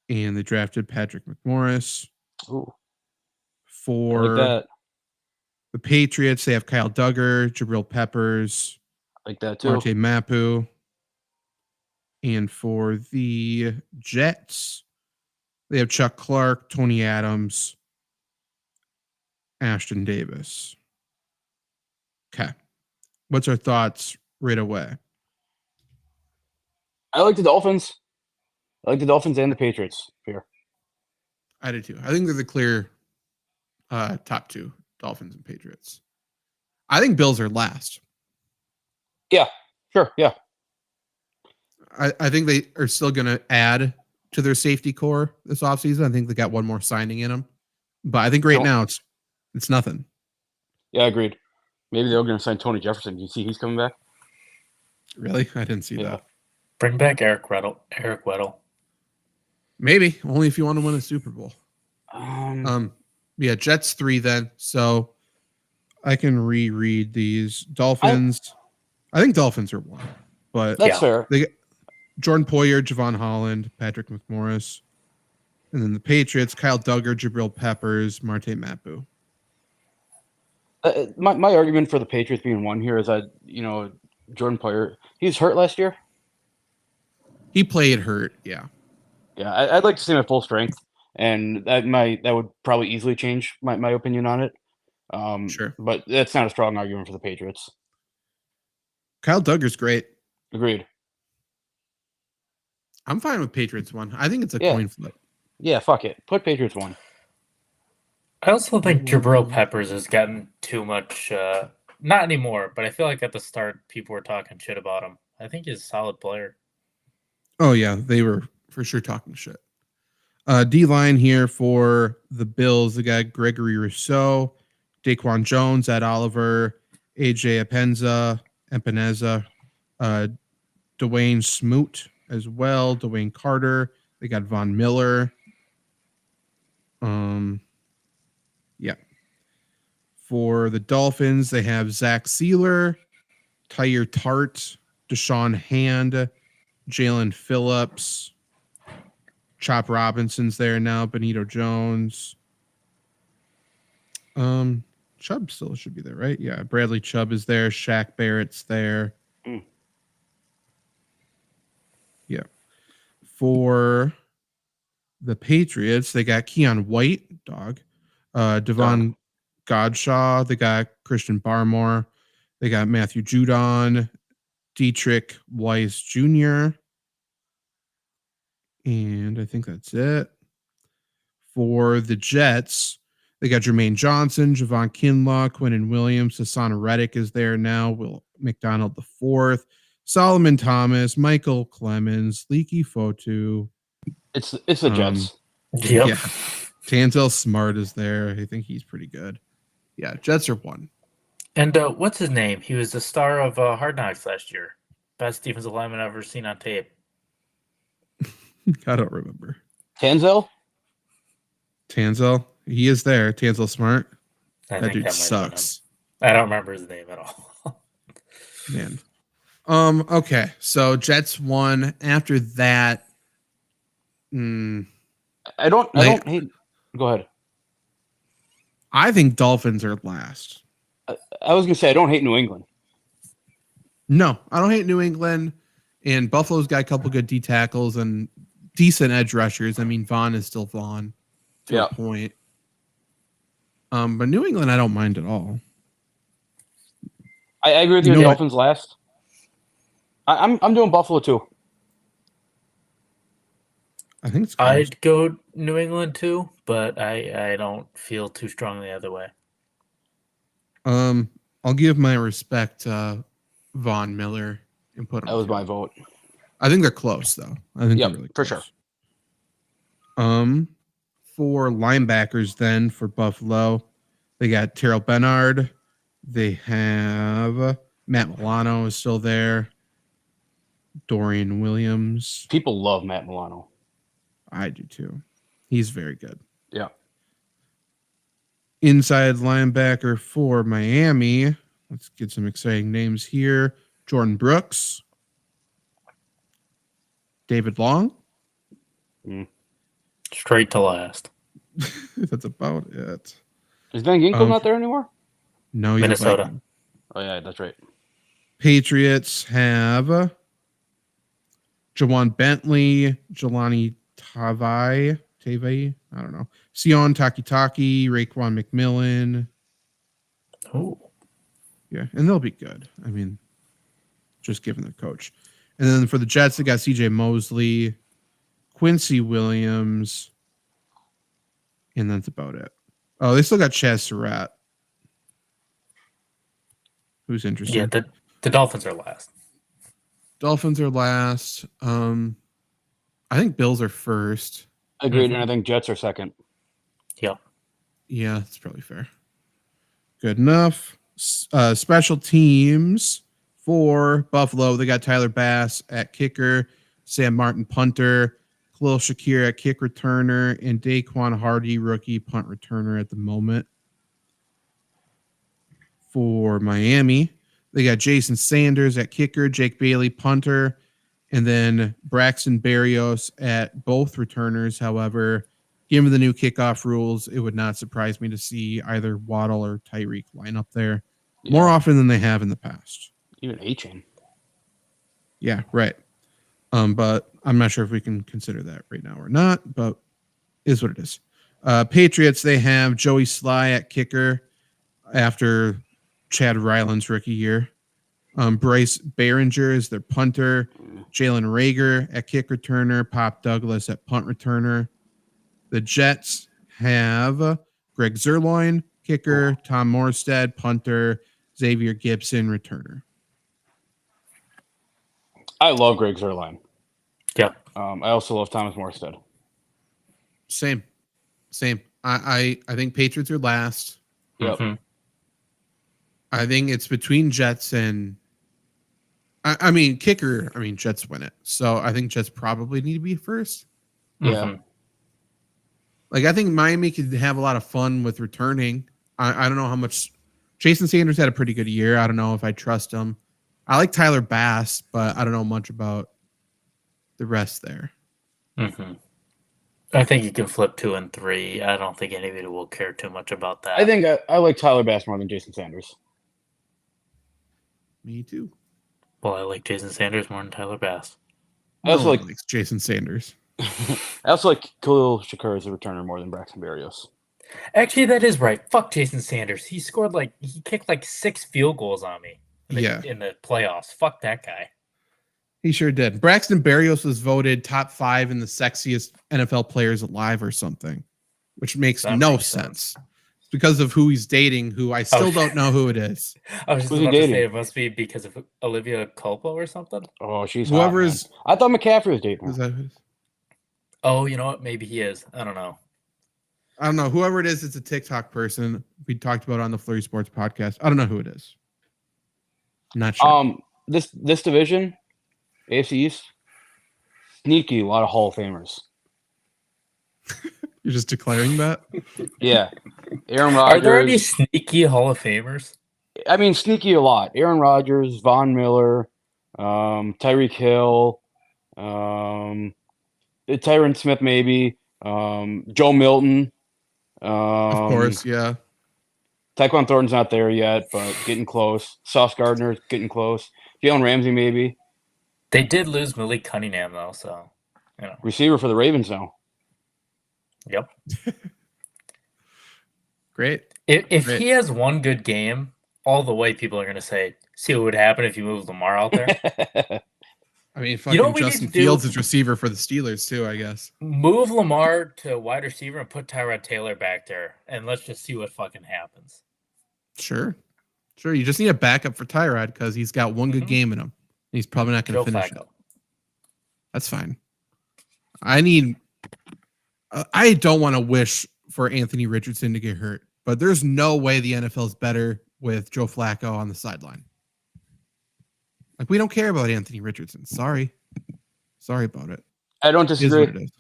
and they drafted Patrick McMorris. Ooh, For like that. The Patriots, they have Kyle Duggar, Jabril Peppers, Like that too. Marte Mapu. And for the Jets, they have Chuck Clark, Tony Adams, Ashton Davis. Okay. What's our thoughts right away? I like the Dolphins. I like the Dolphins and the Patriots here. I do too. I think they're the clear top 2, Dolphins and Patriots. I think Bills are last. Yeah, sure. Yeah. I think they are still going to add to their safety core this offseason. I think they got one more signing in them. But I think now it's nothing. Yeah, agreed. Maybe they're going to sign Tony Jefferson. Do you see he's coming back? Really? I didn't see that. Bring back Eric Weddle. Maybe. Only if you want to win a Super Bowl. Yeah, Jets 3 then. So I can reread these. Dolphins. I think Dolphins are 1. But that's fair. They get Jordan Poyer, Javon Holland, Patrick McMorris. And then the Patriots, Kyle Duggar, Jabril Peppers, Marte Mapu. My argument for the Patriots being 1 here is that, Jordan Poyer, he was hurt last year. He played hurt, yeah. Yeah, I'd like to see him at full strength, and that would probably easily change my opinion on it. Sure. But that's not a strong argument for the Patriots. Kyle Duggar's great. Agreed. I'm fine with Patriots 1. I think it's a coin flip. Yeah, fuck it. Put Patriots 1. I also think Jabril Peppers has gotten too much. Not anymore, but I feel like at the start people were talking shit about him. I think he's a solid player. Oh yeah, they were for sure talking shit. D-line here for the Bills. They got Gregory Rousseau, Daquan Jones, Ed Oliver, AJ Epineza, Dwayne Smoot as well, Dwayne Carter. They got Von Miller. Yeah. For the Dolphins, they have Zach Sealer, Tyre Tart, Deshaun Hand, Jalen Phillips, Chop Robinson's there now, Benito Jones. Chubb still should be there, right? Yeah, Bradley Chubb is there, Shaq Barrett's there. Yeah. For the Patriots, they got Keon White, Devon Godshaw, they got Christian Barmore, they got Matthew Judon, Dietrich Weiss Jr., and I think that's it. For the Jets, they got Jermaine Johnson, Javon Kinlaw, Quinnen Williams, Hassan Reddick is there now, Will McDonald IV, Solomon Thomas, Michael Clemens, Leaky Fotu. It's the Jets. Yep. Yeah. Tanzel Smart is there. I think he's pretty good. Yeah, Jets are 1. And what's his name? He was the star of Hard Knocks last year. Best defensive lineman I've ever seen on tape. I don't remember. Tanzel? He is there. Tanzel Smart. That dude sucks. I don't remember his name at all. Man. Okay, so Jets 1. After that, I don't hate. Go ahead. I think Dolphins are last. I was gonna say I don't hate New England. No, I don't hate New England. And Buffalo's got a couple good D tackles and decent edge rushers. I mean, Vaughn is still Vaughn to a point. But New England, I don't mind at all. I agree with you. Dolphins last. I'm doing Buffalo too. I think it's I'd go New England too, but I don't feel too strongly the other way. I'll give my respect Von Miller and put him. That was through. my vote. I think they're close though. I think Yep, they're really for close. sure. For linebackers, then for Buffalo, they got Terrell Bernard. They have Matt Milano is still there. Dorian Williams. People love Matt Milano. I do too. He's very good. Yeah. Inside linebacker for Miami. Let's get some exciting names here. Jordan Brooks. David Long. Straight to last. That's about it. Is Van Ginkel not there anymore? No, he's Minnesota. Oh, yeah, that's right. Patriots have Jawan Bentley, Jelani Tavai, I don't know. Sion Takitaki, Raekwon McMillan. Oh. Yeah, and they'll be good. I mean, just given the coach. And then for the Jets, they got CJ Mosley, Quincy Williams, and that's about it. Oh, they still got Chaz Surratt. Who's interested? Yeah, the Dolphins are last. Dolphins are last. I think Bills are first. Agreed, and I think Jets are second. Yep. Yeah, that's probably fair. Good enough. Special teams for Buffalo. They got Tyler Bass at kicker, Sam Martin punter, Khalil Shakir at kick returner, and Daquan Hardy rookie punt returner at the moment. For Miami, they got Jason Sanders at kicker, Jake Bailey punter, and then Braxton Berrios at both returners. However, given the new kickoff rules, it would not surprise me to see either Waddle or Tyreek line up there more often than they have in the past. Even A-Chain. Yeah, right. But I'm not sure if we can consider that right now or not, but is what it is. Patriots, they have Joey Sly at kicker after Chad Ryland's rookie year. Bryce Behringer is their punter. Jalen Reagor at kick returner. Pop Douglas at punt returner. The Jets have Greg Zerloin, kicker. Tom Morstead, punter. Xavier Gibson, returner. I love Greg Zerline. Yep. I also love Thomas Morstead. Same. I think Patriots are last. Yep. Mm-hmm. I think it's between Jets and I mean kicker. I mean Jets win it, so I think Jets probably need to be first. Yeah. Like I think Miami could have a lot of fun with returning. I don't know how much. Jason Sanders had a pretty good year. I don't know if I trust him. I like Tyler Bass, but I don't know much about the rest there. Mm-hmm. I think you can flip 2 and 3. I don't think anybody will care too much about that. I think I like Tyler Bass more than Jason Sanders. Me too. Well, I like Jason Sanders more than Tyler Bass. I also like likes Jason Sanders. I also like Khalil Shakir as a returner more than Braxton Berrios. Actually, that is right. Fuck Jason Sanders. He kicked like 6 field goals on me in the playoffs. Fuck that guy. He sure did. Braxton Berrios was voted top 5 in the sexiest NFL players alive or something, which makes no sense. It's because of who he's dating, who I still don't know who it is. I was just about to say it must be because of Olivia Culpo or something. Oh, she's whoever's. I thought McCaffrey was dating her. Is that who it is? Oh, you know what? Maybe he is. I don't know. Whoever it is, it's a TikTok person. We talked about it on the Flurry Sports podcast. I don't know who it is. Not sure. This division, AFC East, sneaky, a lot of Hall of Famers. You're just declaring that? Yeah. Aaron Rodgers. Are there any sneaky Hall of Famers? I mean, sneaky a lot. Aaron Rodgers, Von Miller, Tyreek Hill, Tyron Smith, maybe, Joe Milton. Of course, yeah. Tyquan Thornton's not there yet, but getting close. Sauce Gardner's getting close. Jalen Ramsey, maybe. They did lose Malik Cunningham, though, so, you know. Receiver for the Ravens now. Yep. Great. If he has one good game, all the way people are going to say, see what would happen if you moved Lamar out there? I mean, fucking Justin Fields is receiver for the Steelers, too, I guess. Move Lamar to wide receiver and put Tyrod Taylor back there, and let's just see what fucking happens. Sure. Sure, you just need a backup for Tyrod because he's got one good Mhm. game in him. And he's probably not going Joe to finish Flacco. it. That's fine. I don't want to wish for Anthony Richardson to get hurt, but there's no way the NFL is better with Joe Flacco on the sideline. Like, we don't care about Anthony Richardson. Sorry about it. I don't It is disagree. what it is.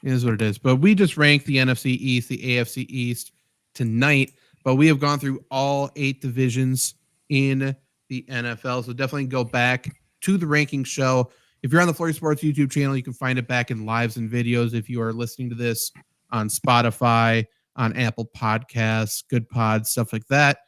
It is what it is. But we just ranked the NFC East, the AFC East tonight. But we have gone through all 8 divisions in the NFL. So definitely go back to the ranking show. If you're on the Flurry Sports YouTube channel, you can find it back in lives and videos. If you are listening to this on Spotify, on Apple Podcasts, Good Pods, stuff like that,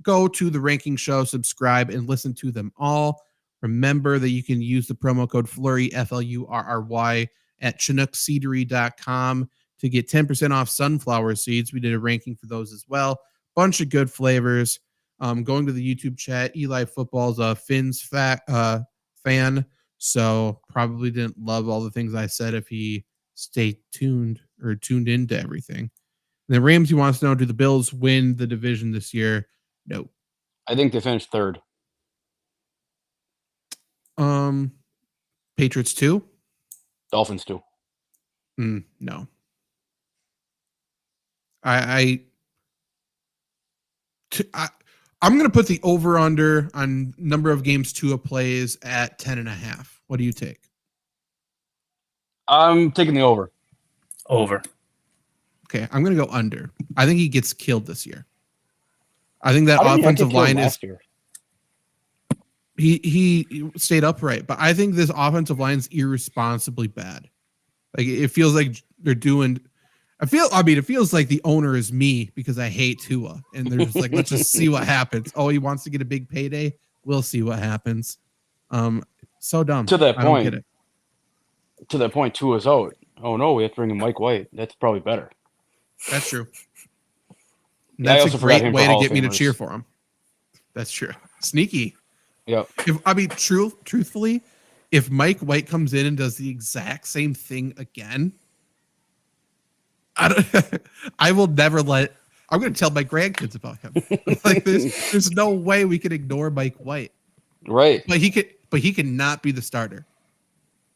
go to the ranking show, subscribe, and listen to them all. Remember that you can use the promo code Flurry, FLURRY, at ChinookSeedery.com to get 10% off sunflower seeds. We did a ranking for those as well. Bunch of good flavors. Going to the YouTube chat, Eli Football's a Finn's fan, so probably didn't love all the things I said if he stayed tuned or tuned into everything. And then Ramsey wants to know, do the Bills win the division this year? No. I think they finished 3rd. Patriots 2? Dolphins too. No. I'm going to put the over-under on number of games Tua plays at 10.5. What do you take? I'm taking the over. Over. Okay, I'm going to go under. I think he gets killed this year. I think that How did he not get offensive killed line is last year? he stayed upright, but I think this offensive line is irresponsibly bad. Like, it feels like they're doing. It feels like the owner is me because I hate Tua, and they're just like, let's just see what happens. Oh, he wants to get a big payday. We'll see what happens. So dumb. To that I don't point. get it. To that point, Tua's out. Oh no, we have to bring in Mike White. That's probably better. That's true. And I that's also a forgot great him way for to Hall get of me to Famers. cheer for him. That's true. Sneaky. Yep. Truthfully, if Mike White comes in and does the exact same thing again, I will never let. I'm going to tell my grandkids about him. Like, there's no way we can ignore Mike White. Right. But he cannot be the starter.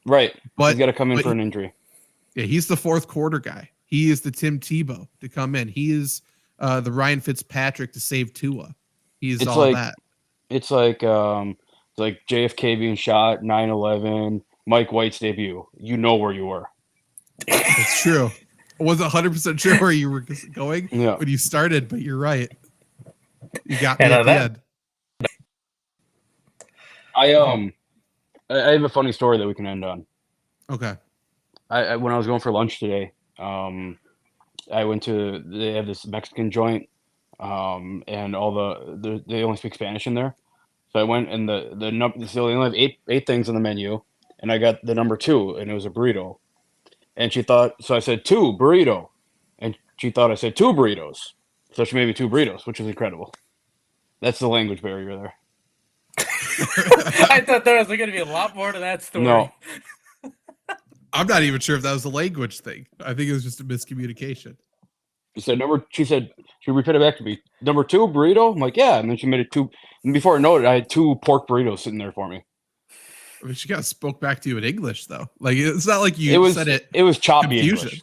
Right. But He's got to come in but for an injury. Yeah, he's the fourth quarter guy. He is the Tim Tebow to come in. He is the Ryan Fitzpatrick to save Tua. He's It's all like- that. It's like JFK being shot, 9/11, Mike White's debut. You know where you were. It's true. I wasn't 100% sure where you were going Yeah. when you started, but you're right. You got me And at the that- end. I have a funny story that we can end on. Okay. I when I was going for lunch today, I went to they have this Mexican joint, and they only speak Spanish in there. So I went and the number so they only have eight things on the menu, and I got the number 2, and it was a burrito. And she thought so I said 2 burrito, and she thought I said 2 burritos. So she made me 2 burritos, which is incredible. That's the language barrier there. I thought there was going to be a lot more to that story. No. I'm not even sure if that was a language thing. I think it was just a miscommunication. She repeated it back to me. Number 2 burrito? I'm like, yeah. And then she made it 2. And before I know it, I had 2 pork burritos sitting there for me. I mean, she kind of spoke back to you in English, though. Like, it's not like you said it. It was choppy confusion. English.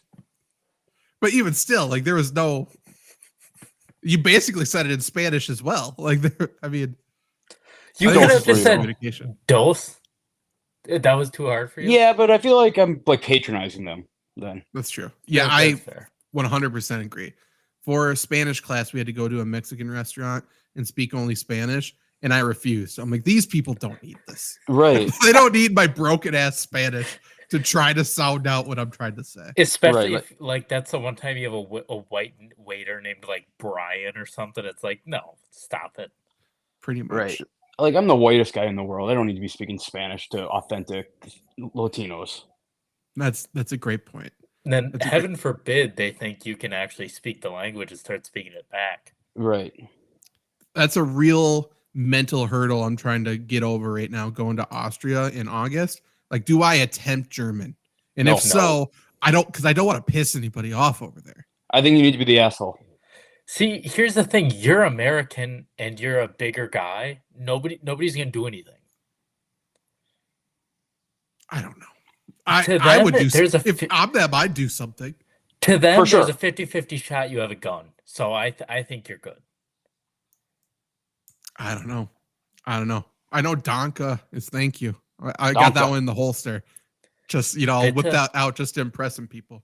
But even still, like, there was no. You basically said it in Spanish as well. Like, I mean, You I think could it's have just said communication. dos. That was too hard for you? Yeah, but I feel like I'm like patronizing them then. That's true. Yeah, That's I fair. 100% agree. For Spanish class, we had to go to a Mexican restaurant and speak only Spanish, and I refused. I'm like, these people don't need this. Right. They don't need my broken ass Spanish to try to sound out what I'm trying to say. Especially Right, if, like, that's the one time you have a white waiter named, like, Brian or something. It's like, no, stop it. Pretty much. Right. Like I'm the whitest guy in the world. I don't need to be speaking Spanish to authentic Latinos. That's a great point. And then, That's a heaven forbid, they think you can actually speak the language and start speaking it back. Right. That's a real mental hurdle I'm trying to get over right now going to Austria in August. Like, do I attempt German? And No. if so, I don't, because I don't want to piss anybody off over there. I think you need to be the asshole. See, here's the thing. You're American and you're a bigger guy. Nobody's gonna do anything. I don't know. To I them, would do there's a if I'm them, I'd do something. To them, For sure. there's a 50-50 shot you have a gun. So I think you're good. I don't know. I know Donka is thank you. I got that Donka. one in the holster. Just, I'll whip Bitta. that out just to impress some people.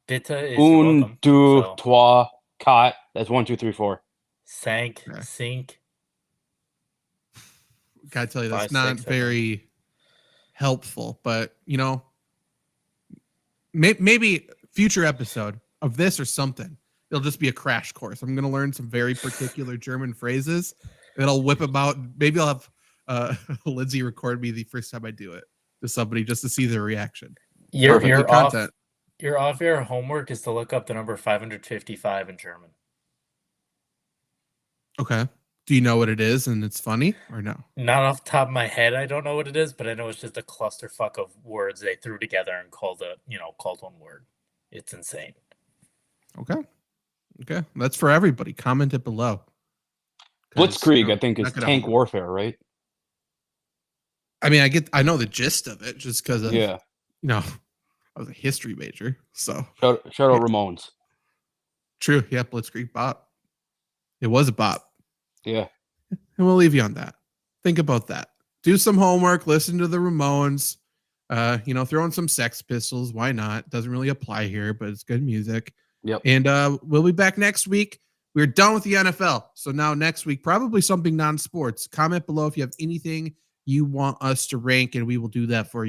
Bitta is you're Un, welcome. deux, So, trois, quatre. That's 1, 2, 3, 4. sank, Okay. sink. Gotta tell you, that's 5, not 6, I think. very helpful, but maybe future episode of this or something. It'll just be a crash course. I'm gonna learn some very particular German phrases, and I'll whip them out. Maybe I'll have Lindsay record me the first time I do it to somebody just to see their reaction. Your Perfect content. Your off-air homework is to look up the number 555 in German. Okay. Do you know what it is and it's funny or no? Not off the top of my head, I don't know what it is, but I know it's just a clusterfuck of words they threw together and called one word. It's insane. Okay. That's for everybody. Comment it below. Blitzkrieg, I think, is not gonna tank hold- warfare, right? I mean, I know the gist of it just because of Yeah. I was a history major, so Shout out Ramones. true. Yeah, Blitzkrieg bop. It was a bop. Yeah. And we'll leave you on that. Think about that. Do some homework. Listen to the Ramones. Throw in some Sex Pistols. Why not? Doesn't really apply here, but it's good music. Yep. And we'll be back next week. We're done with the NFL. So now next week, probably something non-sports. Comment below if you have anything you want us to rank, and we will do that for you.